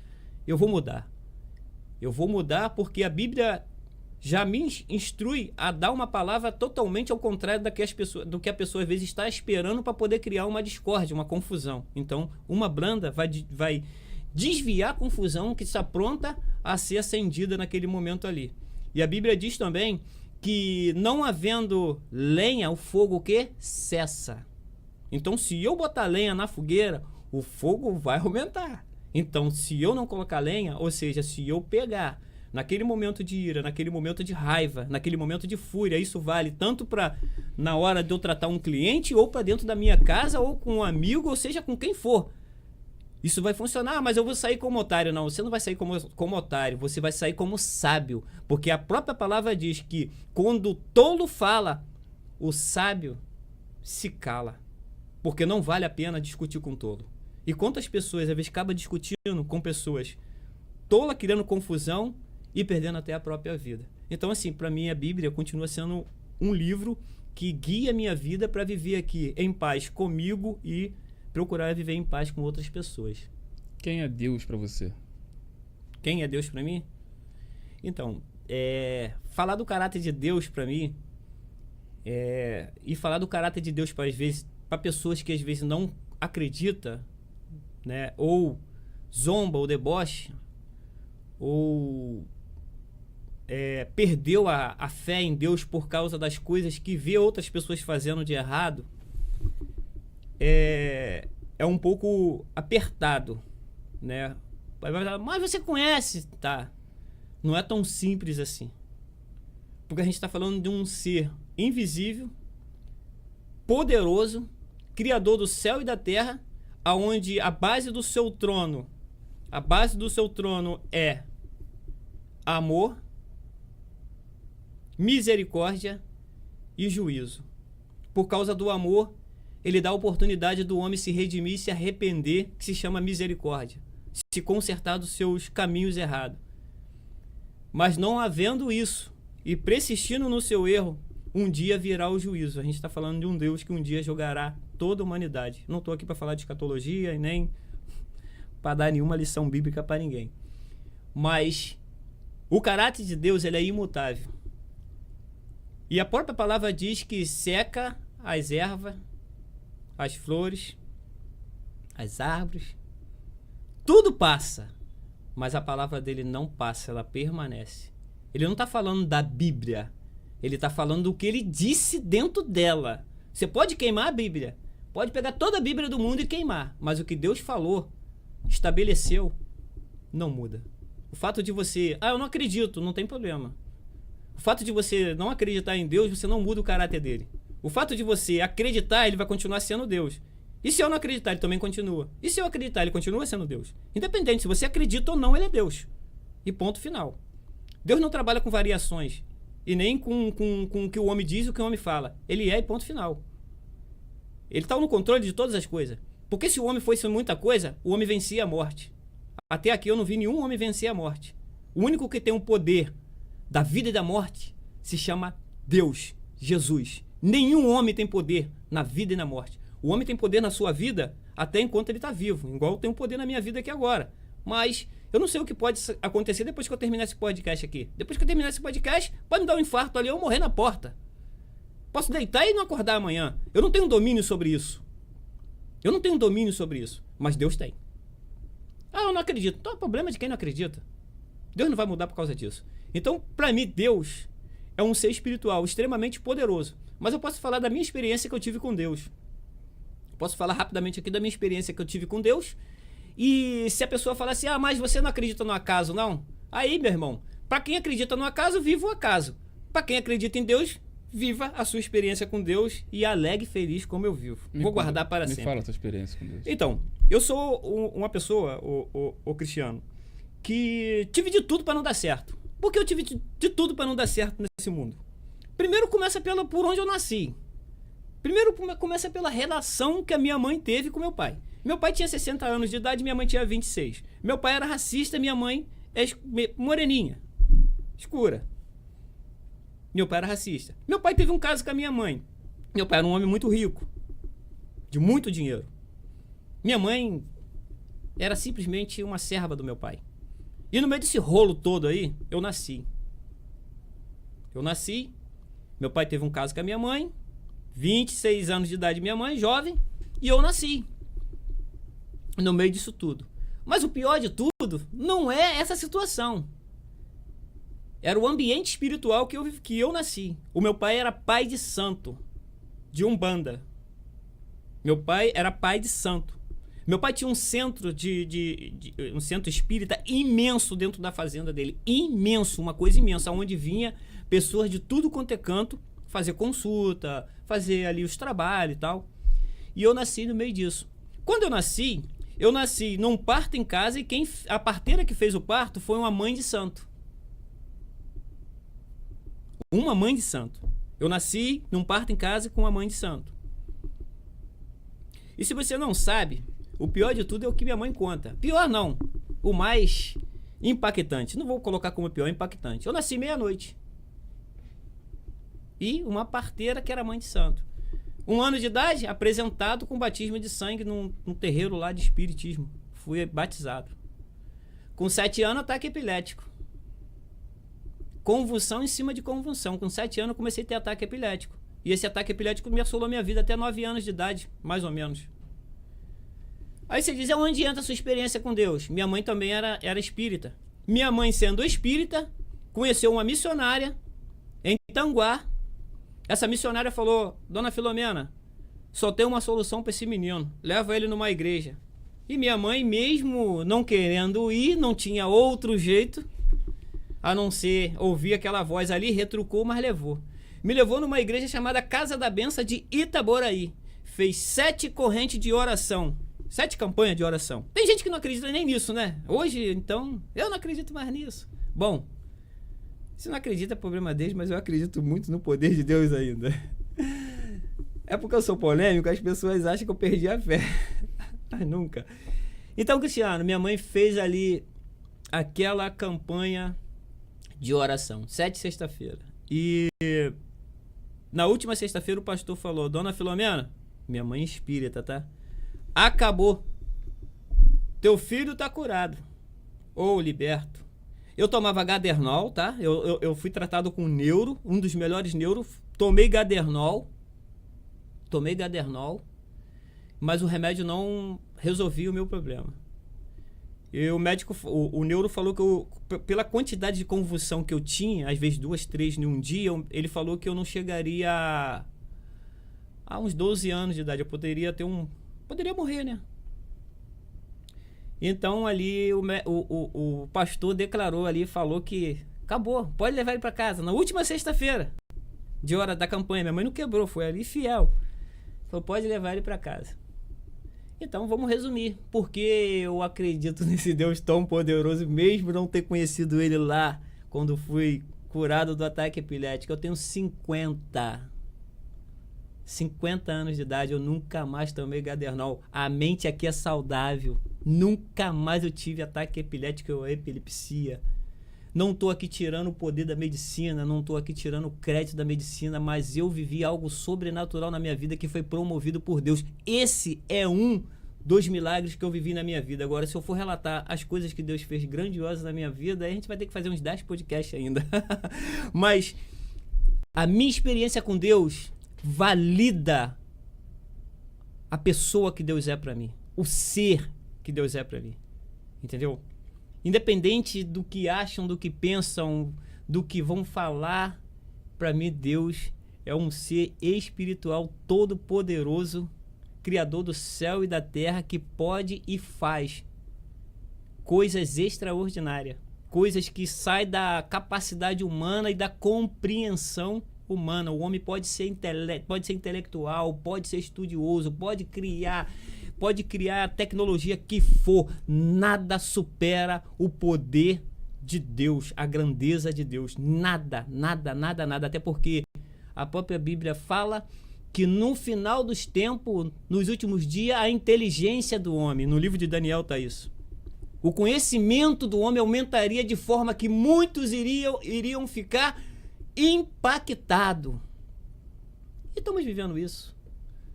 Speaker 2: eu vou mudar. Eu vou mudar porque a Bíblia já me instrui a dar uma palavra totalmente ao contrário do que a pessoa às vezes está esperando para poder criar uma discórdia, uma confusão. Então, uma branda vai desviar a confusão que está pronta a ser acendida naquele momento ali. E a Bíblia diz também que não havendo lenha, o fogo o quê? Cessa. Então, se eu botar lenha na fogueira, o fogo vai aumentar. Então, se eu não colocar lenha, ou seja, se eu pegar naquele momento de ira, naquele momento de raiva, naquele momento de fúria, isso vale tanto para na hora de eu tratar um cliente, ou para dentro da minha casa, ou com um amigo, ou seja, com quem for. Isso vai funcionar, mas eu vou sair como otário. Não, você não vai sair como otário, você vai sair como sábio. Porque a própria palavra diz que quando o tolo fala, o sábio se cala, porque não vale a pena discutir com tolo. E quantas pessoas, às vezes, acabam discutindo com pessoas tola, criando confusão e perdendo até a própria vida. Então, assim, para mim, a Bíblia continua sendo um livro que guia a minha vida para viver aqui em paz comigo e procurar viver em paz com outras pessoas.
Speaker 1: Quem é Deus para você?
Speaker 2: Quem é Deus para mim? Então, falar do caráter de Deus para mim e falar do caráter de Deus para pessoas que às vezes não acreditam, né, ou zomba ou deboche, ou perdeu a fé em Deus por causa das coisas que vê outras pessoas fazendo de errado, é um pouco apertado, né? Mas você conhece, tá? Não é tão simples assim. Porque a gente está falando de um ser invisível, poderoso, criador do céu e da terra, aonde a base do seu trono é amor, misericórdia e juízo. Por causa do amor, ele dá a oportunidade do homem se redimir e se arrepender, que se chama misericórdia, se consertar dos seus caminhos errados. Mas não havendo isso e persistindo no seu erro, um dia virá o juízo. A gente está falando de um Deus que um dia julgará toda a humanidade. Não estou aqui para falar de escatologia e nem para dar nenhuma lição bíblica para ninguém. Mas o caráter de Deus, ele é imutável. E a própria palavra diz que seca as ervas, as flores, as árvores. Tudo passa, mas a palavra dele não passa, ela permanece. Ele não está falando da Bíblia, ele está falando do que ele disse dentro dela. Você pode queimar a Bíblia, pode pegar toda a Bíblia do mundo e queimar, mas o que Deus falou, estabeleceu, não muda. O fato de você, eu não acredito, não tem problema. O fato de você não acreditar em Deus, você não muda o caráter dele. O fato de você acreditar, ele vai continuar sendo Deus. E se eu não acreditar, ele também continua. E se eu acreditar, ele continua sendo Deus. Independente se você acredita ou não, ele é Deus. E ponto final. Deus não trabalha com variações. E nem com o que o homem diz e o que o homem fala. Ele é e ponto final. Ele está no controle de todas as coisas. Porque se o homem fosse muita coisa, o homem vencia a morte. Até aqui eu não vi nenhum homem vencer a morte. O único que tem o poder da vida e da morte se chama Deus, Jesus. Nenhum homem tem poder na vida e na morte. O homem tem poder na sua vida até enquanto ele está vivo, igual eu tenho poder na minha vida aqui agora. Mas eu não sei o que pode acontecer depois que eu terminar esse podcast aqui. Depois que eu terminar esse podcast, pode me dar um infarto ali ou morrer na porta. Posso deitar e não acordar amanhã. Eu não tenho domínio sobre isso. Mas Deus tem. Eu não acredito. Então é problema de quem não acredita. Deus não vai mudar por causa disso. Então, para mim, Deus é um ser espiritual extremamente poderoso. Mas eu posso falar da minha experiência que eu tive com Deus. Posso falar rapidamente aqui da minha experiência que eu tive com Deus. E se a pessoa falar assim, mas você não acredita no acaso, não? Aí, meu irmão, para quem acredita no acaso, viva o acaso. Para quem acredita em Deus, viva a sua experiência com Deus e alegre e feliz como eu vivo. Vou guardar para sempre.
Speaker 1: Me fala a tua experiência com Deus.
Speaker 2: Então, eu sou uma pessoa, o Cristiano, que tive de tudo para não dar certo. Por que eu tive de tudo para não dar certo nesse mundo? Primeiro começa por onde eu nasci. Primeiro começa pela relação que a minha mãe teve com meu pai. Meu pai tinha 60 anos de idade, minha mãe tinha 26. Meu pai era racista, minha mãe é moreninha, escura. Meu pai era racista. Meu pai teve um caso com a minha mãe. Meu pai era um homem muito rico, de muito dinheiro. Minha mãe era simplesmente uma serva do meu pai. E no meio desse rolo todo aí, eu nasci. Meu pai teve um caso com a minha mãe, 26 anos de idade minha mãe, jovem, e eu nasci. No meio disso tudo. Mas o pior de tudo não é essa situação. Era o ambiente espiritual que eu nasci. O meu pai era pai de santo, de Umbanda. Meu pai era pai de santo. Meu pai tinha um centro um centro espírita imenso dentro da fazenda dele. Imenso, uma coisa imensa, onde vinha pessoas de tudo quanto é canto fazer consulta, fazer ali os trabalhos e tal. E eu nasci no meio disso. Quando eu nasci num parto em casa e a parteira que fez o parto foi uma mãe de santo. Uma mãe de santo. Eu nasci num parto em casa com uma mãe de santo. E se você não sabe, o pior de tudo é o que minha mãe conta. Pior não, o mais impactante. Não vou colocar como pior, impactante. Eu nasci meia-noite. E uma parteira que era mãe de santo. 1 ano de idade, apresentado com batismo de sangue num terreiro lá de espiritismo. Fui batizado. Com 7 anos, ataque epilético. Convulsão em cima de convulsão. Com 7 anos, eu comecei a ter ataque epilético. E esse ataque epilético me assolou minha vida até 9 anos de idade, mais ou menos. Aí você diz, onde entra a sua experiência com Deus? Minha mãe também era espírita. Minha mãe, sendo espírita, conheceu uma missionária em Tanguá. Essa missionária falou, Dona Filomena, só tem uma solução para esse menino. Leva ele numa igreja. E minha mãe, mesmo não querendo ir, não tinha outro jeito, a não ser ouvir aquela voz ali, retrucou, mas levou. Me levou numa igreja chamada Casa da Benção de Itaboraí. Fez 7 correntes de oração. 7 campanhas de oração. Tem gente que não acredita nem nisso, né? Hoje, então, eu não acredito mais nisso. Bom, se não acredita é problema deles, mas eu acredito muito no poder de Deus ainda. É porque eu sou polêmico, as pessoas acham que eu perdi a fé. Mas nunca. Então, Cristiano, minha mãe fez ali aquela campanha de oração. 7 sexta-feira. E na última sexta-feira o pastor falou, Dona Filomena, minha mãe espírita, tá? Acabou. Teu filho tá curado. Ou liberto. Eu tomava Gadernol, tá? Eu fui tratado com neuro, um dos melhores neuro. Tomei Gadernol, mas o remédio não resolvia o meu problema. E o médico, o neuro falou que pela quantidade de convulsão que eu tinha, às vezes 2, 3 em um dia, ele falou que eu não chegaria a uns 12 anos de idade. Eu poderia morrer, né? Então ali o pastor declarou ali, falou que acabou, pode levar ele para casa. Na última sexta-feira de hora da campanha, minha mãe não quebrou, foi ali fiel. Falou, pode levar ele para casa. Então vamos resumir, porque eu acredito nesse Deus tão poderoso, mesmo não ter conhecido ele lá quando fui curado do ataque epilético. Eu tenho 50 anos de idade, eu nunca mais tomei Gadernol. A mente aqui é saudável. Nunca mais eu tive ataque epilético ou epilepsia. Não estou aqui tirando o poder da medicina, não estou aqui tirando o crédito da medicina, mas eu vivi algo sobrenatural na minha vida que foi promovido por Deus. Esse é um dos milagres que eu vivi na minha vida. Agora, se eu for relatar as coisas que Deus fez grandiosas na minha vida, aí a gente vai ter que fazer uns 10 podcasts ainda. Mas a minha experiência com Deus valida a pessoa que Deus é para mim, o ser que Deus é para mim, entendeu? Independente do que acham, do que pensam, do que vão falar, para mim Deus é um ser espiritual todo-poderoso, criador do céu e da terra, que pode e faz coisas extraordinárias, coisas que saem da capacidade humana e da compreensão humana. O homem pode ser intelectual, pode ser estudioso, pode criar a tecnologia que for, nada supera o poder de Deus, a grandeza de Deus. Nada. Até porque a própria Bíblia fala que no final dos tempos, nos últimos dias, a inteligência do homem, no livro de Daniel está isso. O conhecimento do homem aumentaria de forma que muitos iriam ficar impactados. E estamos vivendo isso.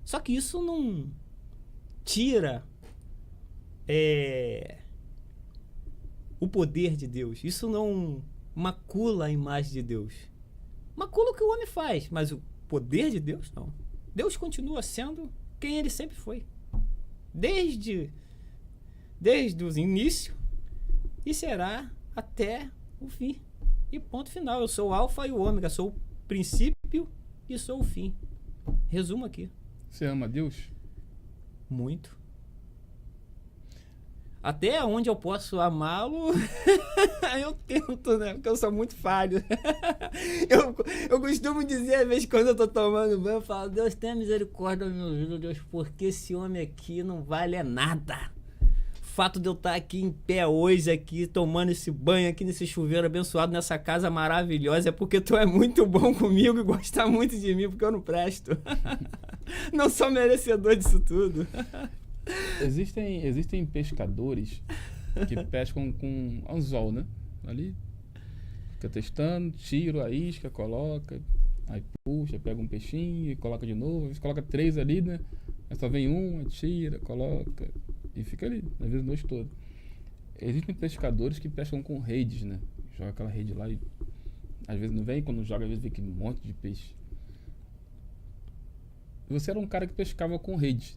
Speaker 2: Só que isso não tira o poder de Deus. Isso não macula a imagem de Deus. Macula o que o homem faz, mas o poder de Deus não. Deus continua sendo quem ele sempre foi. Desde o início e será até o fim. E ponto final. Eu sou o alfa e o ômega, sou o princípio e sou o fim. Resumo aqui.
Speaker 1: Você ama Deus?
Speaker 2: Muito. Até onde eu posso amá-lo, eu tento, né? Porque eu sou muito falho. Eu costumo dizer, às vezes, quando eu tô tomando banho, eu falo, Deus, tenha misericórdia da minha vida, Deus, porque esse homem aqui não vale nada. fato de eu estar aqui em pé hoje, aqui, tomando esse banho aqui nesse chuveiro abençoado, nessa casa maravilhosa, é porque tu é muito bom comigo e gosta muito de mim, porque eu não presto. Não sou merecedor disso tudo.
Speaker 1: Existem pescadores que pescam com anzol, né? Ali, fica testando, tira a isca, coloca, aí puxa, pega um peixinho e coloca de novo, coloca 3 ali, né? Aí só vem um, tira, coloca e fica ali, às vezes a noite toda. Existem pescadores que pescam com redes, né? Joga aquela rede lá e às vezes não vem, quando joga às vezes vem aquele monte de peixe. Você era um cara que pescava com rede.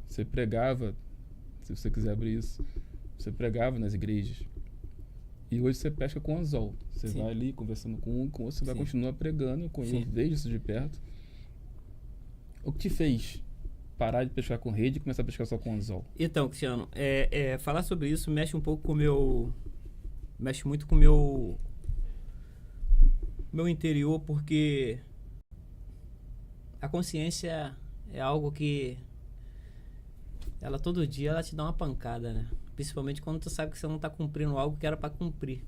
Speaker 1: Você pregava, se você quiser abrir isso, você pregava nas igrejas. E hoje você pesca com anzol. Você
Speaker 2: Sim.
Speaker 1: vai ali conversando com um, com outro, você vai
Speaker 2: Sim.
Speaker 1: continuar pregando. Eu conheço,
Speaker 2: Sim.
Speaker 1: vejo isso de perto. O que te fez parar de pescar com rede e começar a pescar só com anzol?
Speaker 2: Então, Cristiano, falar sobre isso mexe um pouco com o meu... Mexe muito com o meu interior, porque a consciência é algo que ela todo dia ela te dá uma pancada, né? Principalmente quando tu sabe que você não tá cumprindo algo que era para cumprir.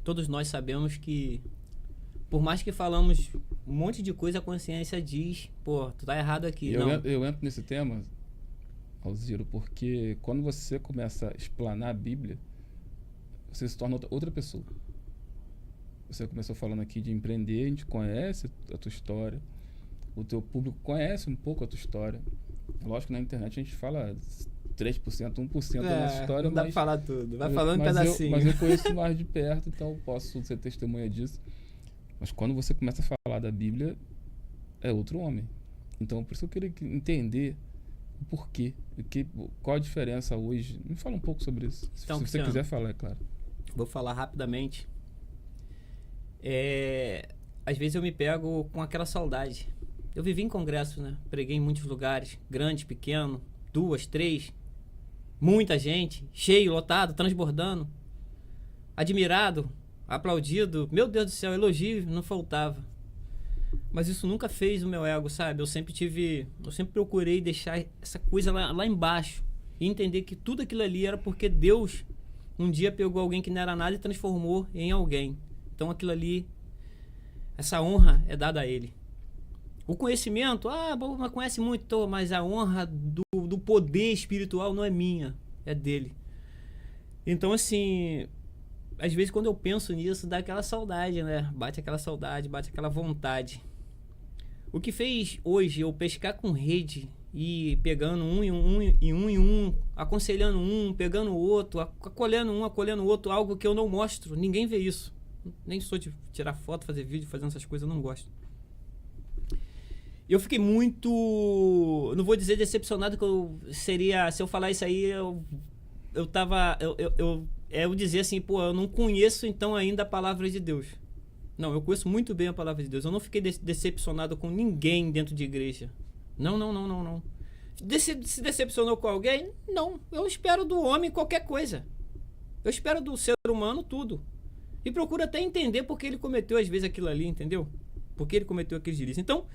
Speaker 2: Todos nós sabemos que, por mais que falamos um monte de coisa, a consciência diz, pô, tu tá errado aqui.
Speaker 1: Eu entro nesse tema, Alziro, porque quando você começa a explanar a Bíblia, você se torna outra pessoa. Você começou falando aqui de empreender, a gente conhece a tua história, o teu público conhece um pouco a tua história. Lógico que na internet a gente fala 3%, 1% da nossa história,
Speaker 2: não dá
Speaker 1: mas...
Speaker 2: pra falar tudo, vai falando um pedacinho.
Speaker 1: Mas eu conheço mais de perto, então posso ser testemunha disso. Mas quando você começa a falar da Bíblia, é outro homem. Então, por isso eu queria entender o porquê, qual a diferença hoje. Me fala um pouco sobre isso.
Speaker 2: Então,
Speaker 1: se você quiser falar, é claro.
Speaker 2: Vou falar rapidamente. Às vezes eu me pego com aquela saudade. Eu vivi em congressos, né? Preguei em muitos lugares, grande, pequeno, 2, 3, muita gente, cheio, lotado, transbordando, admirado, aplaudido, meu Deus do céu, elogio não faltava. Mas isso nunca fez o meu ego, sabe? Eu sempre procurei deixar essa coisa lá embaixo e entender que tudo aquilo ali era porque Deus um dia pegou alguém que não era nada e transformou em alguém. Então aquilo ali, essa honra é dada a Ele. O conhecimento, mas conhece muito, mas a honra do poder espiritual não é minha, é dele. Então, assim, às vezes quando eu penso nisso, dá aquela saudade, né? Bate aquela saudade, bate aquela vontade. O que fez hoje eu pescar com rede e pegando um em um, aconselhando um, pegando o outro, acolhendo um, acolhendo o outro, algo que eu não mostro, ninguém vê isso. Nem sou de tirar foto, fazer vídeo, fazendo essas coisas, eu não gosto. Eu fiquei muito, não vou dizer decepcionado, que eu seria, se eu falar isso aí, eu dizer assim, pô, eu não conheço então ainda a palavra de Deus. Não, eu conheço muito bem a palavra de Deus. Eu não fiquei decepcionado com ninguém dentro de igreja. Não. Se decepcionou com alguém? Não. Eu espero do homem qualquer coisa. Eu espero do ser humano tudo. E procuro até entender porque ele cometeu às vezes aquilo ali, entendeu? Porque ele cometeu aqueles delitos. Então,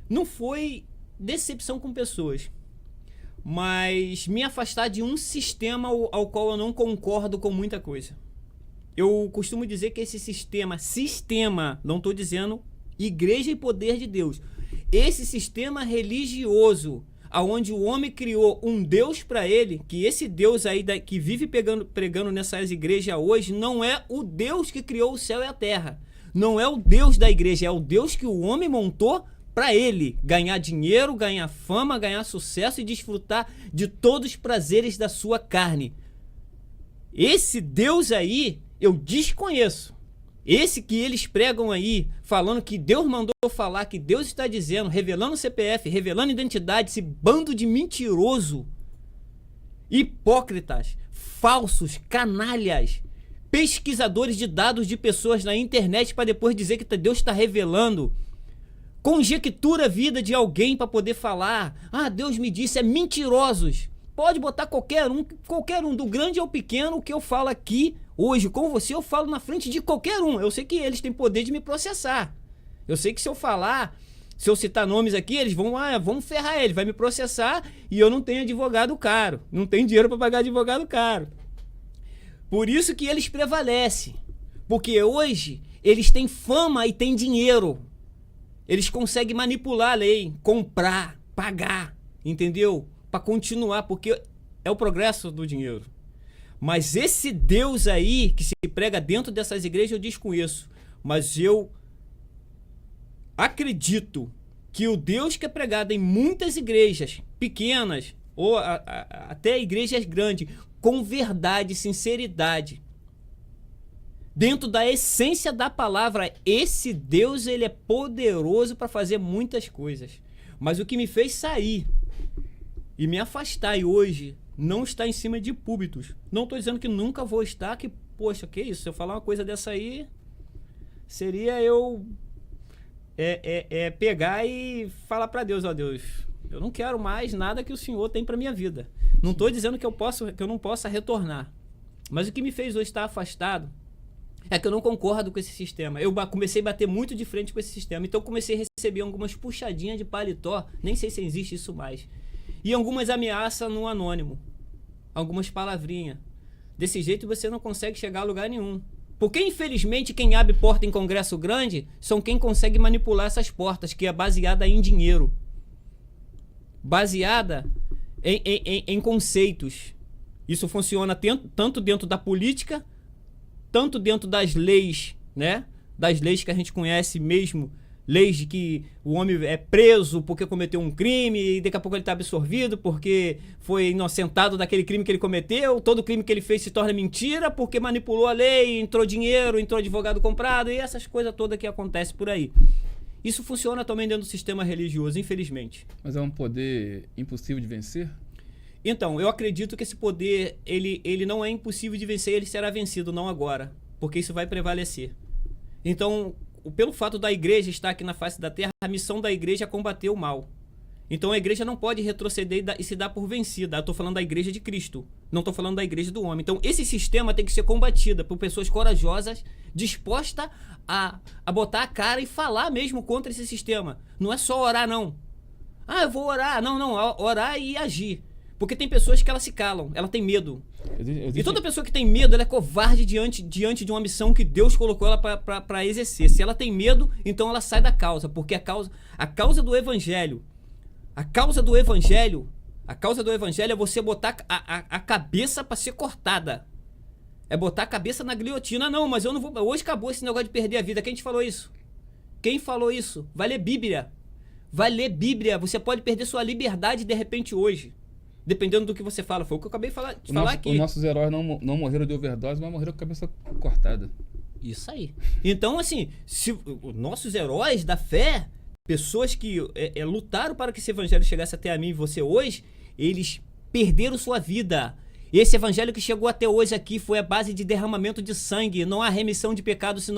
Speaker 2: não foi decepção com pessoas, mas me afastar de um sistema ao qual eu não concordo com muita coisa. Eu costumo dizer que esse sistema, não estou dizendo igreja e poder de Deus, esse sistema religioso, aonde o homem criou um Deus para ele, que esse Deus aí que vive pregando nessas igrejas hoje, não é o Deus que criou o céu e a terra, não é o Deus da igreja, é o Deus que o homem montou para ele ganhar dinheiro, ganhar fama, ganhar sucesso e desfrutar de todos os prazeres da sua carne. Esse Deus aí eu desconheço. Esse que eles pregam aí, falando que Deus mandou falar, que Deus está dizendo, revelando CPF, revelando identidade, esse bando de mentiroso, hipócritas, falsos, canalhas, pesquisadores de dados de pessoas na internet para depois dizer que Deus está revelando, conjectura a vida de alguém para poder falar, Deus me disse, é mentirosos. Pode botar qualquer um, do grande ao pequeno, o que eu falo aqui hoje com você, eu falo na frente de qualquer um. Eu sei que eles têm poder de me processar. Eu sei que se eu falar Se eu citar nomes aqui, eles vão ferrar ele, vai me processar e eu não tenho advogado caro. Não tenho dinheiro para pagar advogado caro. Por isso que eles prevalecem. Porque hoje eles têm fama e têm dinheiro. Eles conseguem manipular a lei, comprar, pagar, entendeu? Para continuar, porque é o progresso do dinheiro. Mas esse Deus aí, que se prega dentro dessas igrejas, eu desconheço. Mas eu acredito que o Deus que é pregado em muitas igrejas pequenas, ou até igrejas grandes, com verdade, sinceridade, dentro da essência da palavra, esse Deus, ele é poderoso para fazer muitas coisas. Mas o que me fez sair e me afastar e hoje não estar em cima de púlpitos. Não estou dizendo que nunca vou estar, que, poxa, que isso? Se eu falar uma coisa dessa aí, seria eu pegar e falar para Deus, ó Deus, eu não quero mais nada que o Senhor tem para minha vida. Não estou dizendo que eu não possa retornar. Mas o que me fez hoje estar afastado é que eu não concordo com esse sistema. Eu comecei a bater muito de frente com esse sistema. Então eu comecei a receber algumas puxadinhas de paletó, nem sei se existe isso mais. E algumas ameaças no anônimo. Algumas palavrinhas. Desse jeito você não consegue chegar a lugar nenhum. Porque, infelizmente, quem abre porta em congresso grande são quem consegue manipular essas portas, que é baseada em dinheiro. Baseada em conceitos. Isso funciona tanto dentro da política, tanto dentro das leis, né? Das leis que a gente conhece mesmo. Leis de que o homem é preso porque cometeu um crime e daqui a pouco ele está absorvido porque foi inocentado daquele crime que ele cometeu. Todo crime que ele fez se torna mentira porque manipulou a lei, entrou dinheiro, entrou advogado comprado e essas coisas todas que acontecem por aí. Isso funciona também dentro do sistema religioso, infelizmente.
Speaker 1: Mas é um poder impossível de vencer?
Speaker 2: Então, eu acredito que esse poder, ele não é impossível de vencer, ele será vencido, não agora, porque isso vai prevalecer. Então, pelo fato da igreja estar aqui na face da terra, a missão da igreja é combater o mal. Então a igreja não pode retroceder e se dar por vencida. Eu estou falando da igreja de Cristo, não estou falando da igreja do homem. Então esse sistema tem que ser combatido por pessoas corajosas, dispostas a botar a cara e falar mesmo contra esse sistema. Não é só orar, não. Ah, eu vou orar. Não, orar e agir. Porque tem pessoas que elas se calam, ela tem medo. E toda pessoa que tem medo, ela é covarde diante de uma missão que Deus colocou ela para exercer. Se ela tem medo, então ela sai da causa. Porque a causa do evangelho, a causa do evangelho é você botar a cabeça para ser cortada. É botar a cabeça na guilhotina. Não, mas eu não vou. Hoje acabou esse negócio de perder a vida. Quem te falou isso? Quem falou isso? Vai ler Bíblia. Vai ler Bíblia. Você pode perder sua liberdade de repente hoje. Dependendo do que você fala. Foi o que eu acabei de falar aqui.
Speaker 1: Os nossos heróis não morreram de overdose, mas morreram com a cabeça cortada.
Speaker 2: Isso aí. Então, assim, se os nossos heróis da fé, pessoas que lutaram para que esse evangelho chegasse até a mim e você hoje, eles perderam sua vida. Esse evangelho que chegou até hoje aqui foi a base de derramamento de sangue. Não há remissão de pecados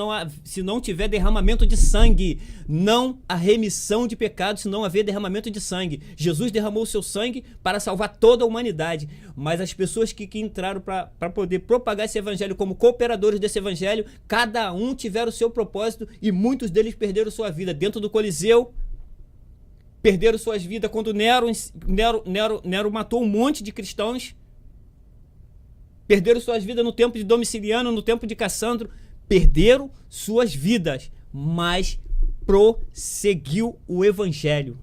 Speaker 2: se não tiver derramamento de sangue. Não há remissão de pecados se não haver derramamento de sangue. Jesus derramou o seu sangue para salvar toda a humanidade. Mas as pessoas que entraram para poder propagar esse evangelho como cooperadores desse evangelho, cada um tiveram o seu propósito e muitos deles perderam sua vida. Dentro do Coliseu, perderam suas vidas quando Nero matou um monte de cristãos. Perderam suas vidas no tempo de Domiciliano, no tempo de Cassandro. Perderam suas vidas, mas prosseguiu o evangelho.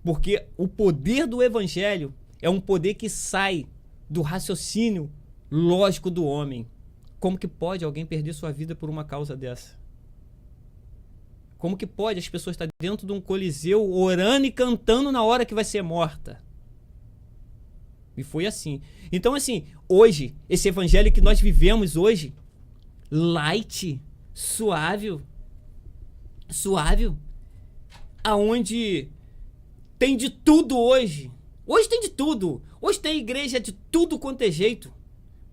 Speaker 2: Porque o poder do evangelho é um poder que sai do raciocínio lógico do homem. Como que pode alguém perder sua vida por uma causa dessa? Como que pode as pessoas estar dentro de um coliseu orando e cantando na hora que vai ser morta? E foi assim. Então, assim, hoje, esse evangelho que nós vivemos hoje, light, suave, aonde tem de tudo hoje. Hoje tem de tudo. Hoje tem igreja de tudo quanto é jeito.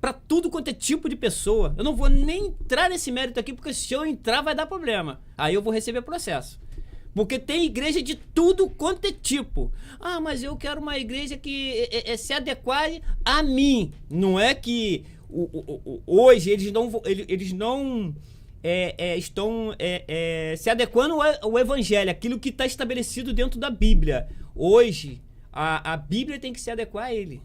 Speaker 2: Para tudo quanto é tipo de pessoa. Eu não vou nem entrar nesse mérito aqui, porque se eu entrar vai dar problema. Aí eu vou receber processo. Porque tem igreja de tudo quanto é tipo. Ah, mas eu quero uma igreja que se adequare a mim. Não é que hoje eles estão se adequando ao evangelho, aquilo que está estabelecido dentro da Bíblia. Hoje, a Bíblia tem que se adequar a ele.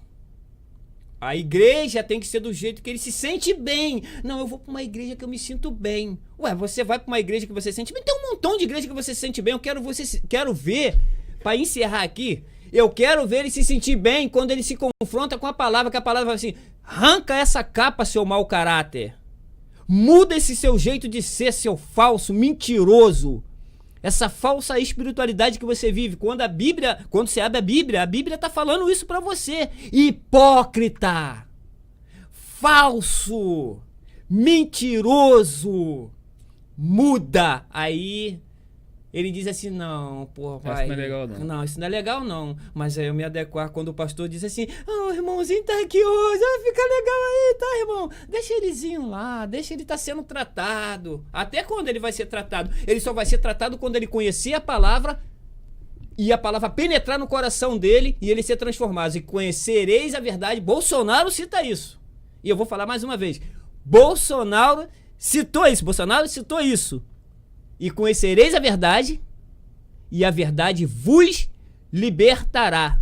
Speaker 2: A igreja tem que ser do jeito que ele se sente bem. Não, eu vou para uma igreja que eu me sinto bem. Ué, você vai para uma igreja que você se sente bem? Tem um montão de igreja que você se sente bem. Eu quero ver, para encerrar aqui, eu quero ver ele se sentir bem quando ele se confronta com a palavra, que a palavra fala assim: arranca essa capa, seu mau caráter. Muda esse seu jeito de ser, seu falso, mentiroso. Essa falsa espiritualidade que você vive. Quando você abre a Bíblia está falando isso para você. Hipócrita, falso, mentiroso, muda. Aí ele diz assim: não, porra, pai,
Speaker 1: isso não é legal, não.
Speaker 2: Não, isso não é legal, não. Mas aí eu me adequar quando o pastor diz assim: o irmãozinho tá aqui hoje, fica legal aí, tá, irmão? Deixa elezinho lá, deixa ele tá sendo tratado. Até quando ele vai ser tratado? Ele só vai ser tratado quando ele conhecer a palavra e a palavra penetrar no coração dele e ele ser transformado. E conhecereis a verdade. Bolsonaro cita isso. E eu vou falar mais uma vez. Bolsonaro citou isso. E conhecereis a verdade, e a verdade vos libertará.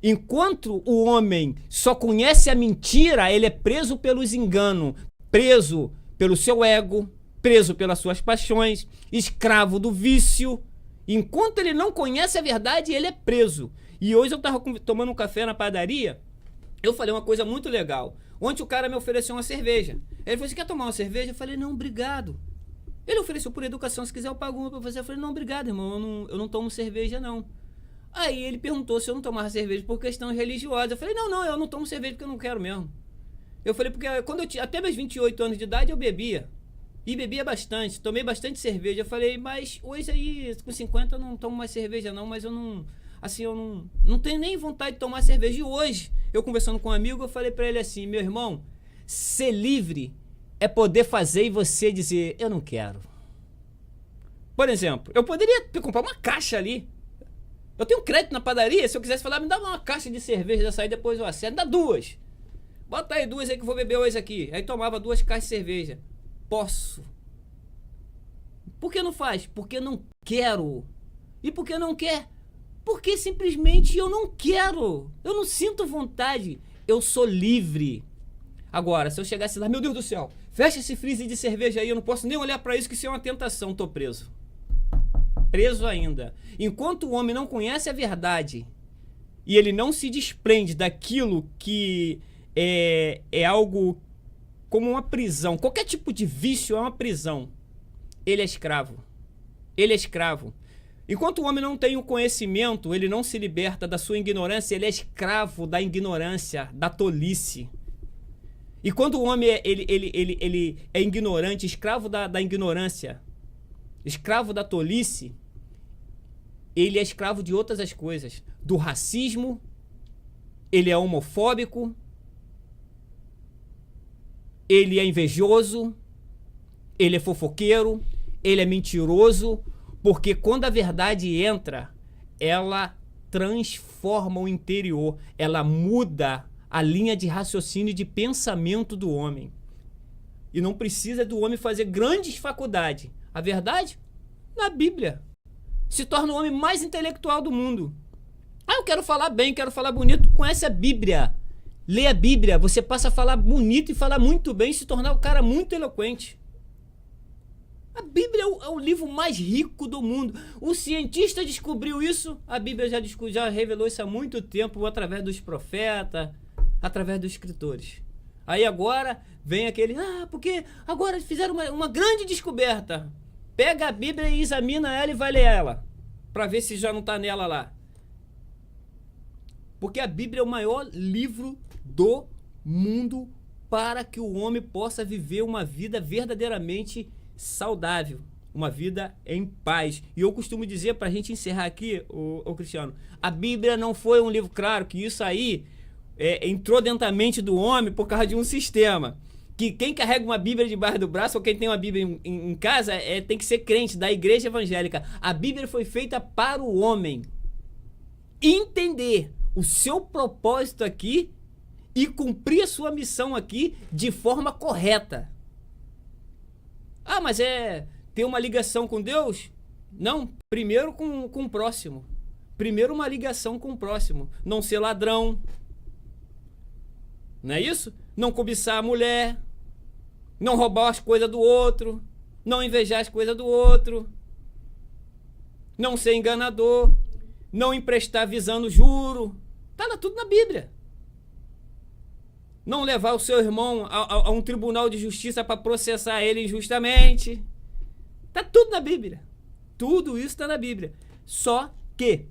Speaker 2: Enquanto o homem só conhece a mentira, ele é preso pelos enganos, preso pelo seu ego, preso pelas suas paixões, escravo do vício. Enquanto ele não conhece a verdade, ele é preso. E hoje eu estava tomando um café na padaria, eu falei uma coisa muito legal. Ontem o cara me ofereceu uma cerveja. Ele falou: você quer tomar uma cerveja? Eu falei: não, obrigado. Ele ofereceu por educação, se quiser eu pago uma pra você. Eu falei: não, obrigado, irmão, eu não tomo cerveja, não. Aí ele perguntou se eu não tomava cerveja por questão religiosa. Eu falei: não, eu não tomo cerveja porque eu não quero mesmo. Eu falei: porque quando eu tinha até meus 28 anos de idade eu bebia. E bebia bastante, tomei bastante cerveja. Eu falei: mas hoje aí, com 50 eu não tomo mais cerveja não, mas eu não tenho nem vontade de tomar cerveja. E hoje, eu conversando com um amigo, eu falei pra ele assim: meu irmão, ser livre é poder fazer e você dizer: eu não quero. Por exemplo, eu poderia comprar uma caixa ali. Eu tenho crédito na padaria, se eu quisesse falar: me dá uma caixa de cerveja dessa aí, depois eu acerto. Dá 2. Bota aí 2 aí que eu vou beber hoje aqui. Aí tomava 2 caixas de cerveja. Posso. Por que não faz? Porque não quero. E por que não quer? Porque simplesmente eu não quero. Eu não sinto vontade. Eu sou livre. Agora, se eu chegasse lá: meu Deus do céu, fecha esse freezer de cerveja aí, eu não posso nem olhar para isso, que isso é uma tentação, tô preso. Preso ainda. Enquanto o homem não conhece a verdade e ele não se desprende daquilo que é algo como uma prisão, qualquer tipo de vício é uma prisão, ele é escravo. Ele é escravo. Enquanto o homem não tem o conhecimento, ele não se liberta da sua ignorância, ele é escravo da ignorância, da tolice. E quando o homem ele é ignorante, escravo da ignorância, escravo da tolice, ele é escravo de outras as coisas. Do racismo, ele é homofóbico, ele é invejoso, ele é fofoqueiro, ele é mentiroso, porque quando a verdade entra, ela transforma o interior, ela muda a linha de raciocínio e de pensamento do homem. E não precisa do homem fazer grandes faculdades. A verdade? Na Bíblia. Se torna o homem mais intelectual do mundo. Eu quero falar bem, quero falar bonito. Conhece a Bíblia. Lê a Bíblia. Você passa a falar bonito e falar muito bem e se tornar um cara muito eloquente. A Bíblia é o livro mais rico do mundo. O cientista descobriu isso. A Bíblia já revelou isso há muito tempo através dos profetas, através dos escritores. Aí agora vem aquele: porque agora fizeram uma grande descoberta. Pega a Bíblia e examina ela e vai ler ela, para ver se já não está nela lá. Porque a Bíblia é o maior livro do mundo para que o homem possa viver uma vida verdadeiramente saudável, uma vida em paz. E eu costumo dizer, para a gente encerrar aqui, o Cristiano, a Bíblia não foi um livro, claro que isso aí entrou dentro da mente do homem por causa de um sistema. Que quem carrega uma Bíblia debaixo do braço, ou quem tem uma Bíblia em casa, tem que ser crente da igreja evangélica. A Bíblia foi feita para o homem entender o seu propósito aqui e cumprir a sua missão aqui de forma correta. Ah, mas é ter uma ligação com Deus? Não, primeiro com o próximo. Primeiro uma ligação com o próximo. Não ser ladrão. Não é isso? Não cobiçar a mulher. Não roubar as coisas do outro. Não invejar as coisas do outro. Não ser enganador. Não emprestar visando juro. Tá tudo na Bíblia. Não levar o seu irmão a um tribunal de justiça para processar ele injustamente. Tá tudo na Bíblia. Tudo isso está na Bíblia. Só que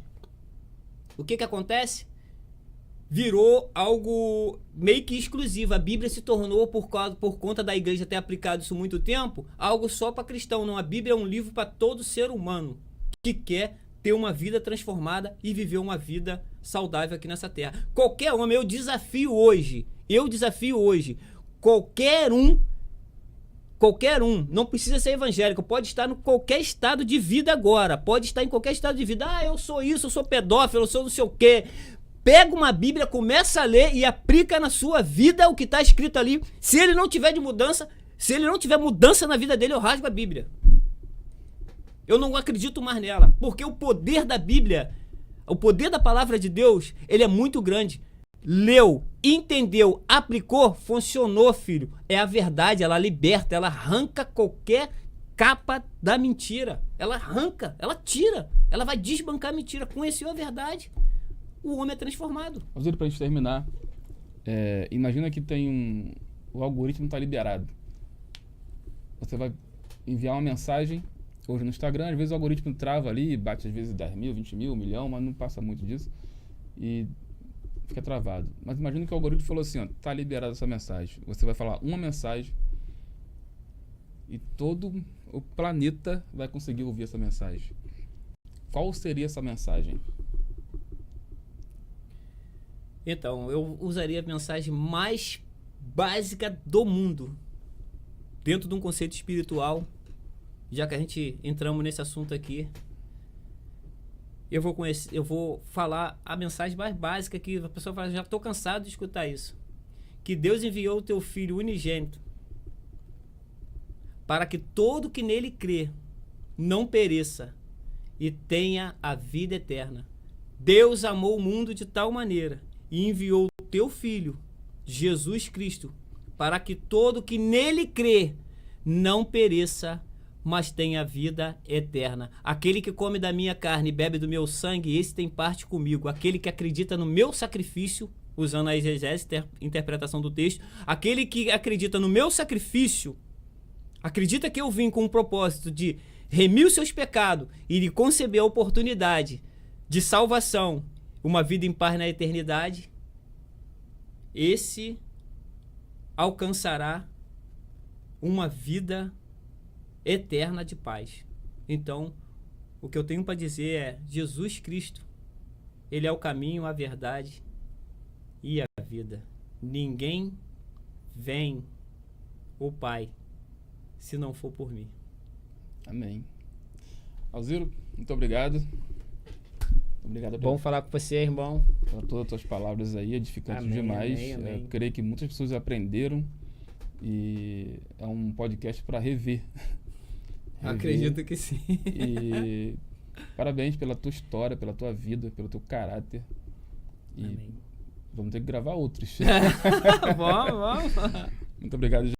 Speaker 2: o que acontece? Virou algo meio que exclusivo. A Bíblia se tornou, por conta da igreja ter aplicado isso há muito tempo, algo só para cristão. Não, a Bíblia é um livro para todo ser humano que quer ter uma vida transformada e viver uma vida saudável aqui nessa terra. Qualquer homem, eu desafio hoje, qualquer um, não precisa ser evangélico, pode estar em qualquer estado de vida agora, pode estar em qualquer estado de vida. Ah, eu sou isso, eu sou pedófilo, eu sou não sei o quê. Pega uma Bíblia, começa a ler e aplica na sua vida o que está escrito ali. Se ele não tiver mudança na vida dele, eu rasgo a Bíblia. Eu não acredito mais nela, porque o poder da Bíblia, o poder da palavra de Deus, ele é muito grande. Leu, entendeu, aplicou, funcionou, filho. É a verdade, ela liberta, ela arranca qualquer capa da mentira. Ela arranca, ela tira, ela vai desbancar a mentira. Conheceu a verdade, o homem é transformado.
Speaker 1: Osírio, pra gente terminar, imagina que o algoritmo está liberado. Você vai enviar uma mensagem hoje no Instagram, às vezes o algoritmo trava ali, bate às vezes 10 mil, 20 mil, 1 milhão, mas não passa muito disso. E fica travado. Mas imagina que o algoritmo falou assim, ó, tá liberada essa mensagem. Você vai falar uma mensagem e todo o planeta vai conseguir ouvir essa mensagem. Qual seria essa mensagem?
Speaker 2: Então, eu usaria a mensagem mais básica do mundo, dentro de um conceito espiritual. Já que a gente entramos nesse assunto aqui, eu vou falar a mensagem mais básica que a pessoa fala, já estou cansado de escutar isso. Que Deus enviou o teu Filho unigênito para que todo que nele crê não pereça e tenha a vida eterna. Deus amou o mundo de tal maneira e enviou o teu Filho, Jesus Cristo, para que todo que nele crê não pereça, mas tem a vida eterna. Aquele que come da minha carne e bebe do meu sangue, esse tem parte comigo. Aquele que acredita no meu sacrifício, usando a exegese, interpretação do texto, aquele que acredita no meu sacrifício, acredita que eu vim com o propósito de remir os seus pecados e lhe conceber a oportunidade de salvação, uma vida em paz na eternidade, esse alcançará uma vida eterna de paz. Então, o que eu tenho para dizer é: Jesus Cristo, ele é o caminho, a verdade e a vida. Ninguém vem ao Pai se não for por mim.
Speaker 1: Amém. Alziro, muito obrigado. Obrigado.
Speaker 2: Bom falar com você, irmão.
Speaker 1: Por todas as tuas palavras aí, edificantes demais.
Speaker 2: Amém.
Speaker 1: Eu creio que muitas pessoas aprenderam e é um podcast para rever.
Speaker 2: Acredito que sim.
Speaker 1: E parabéns pela tua história, pela tua vida, pelo teu caráter. E
Speaker 2: Amém.
Speaker 1: vamos ter que gravar outros.
Speaker 2: Vamos.
Speaker 1: Muito obrigado.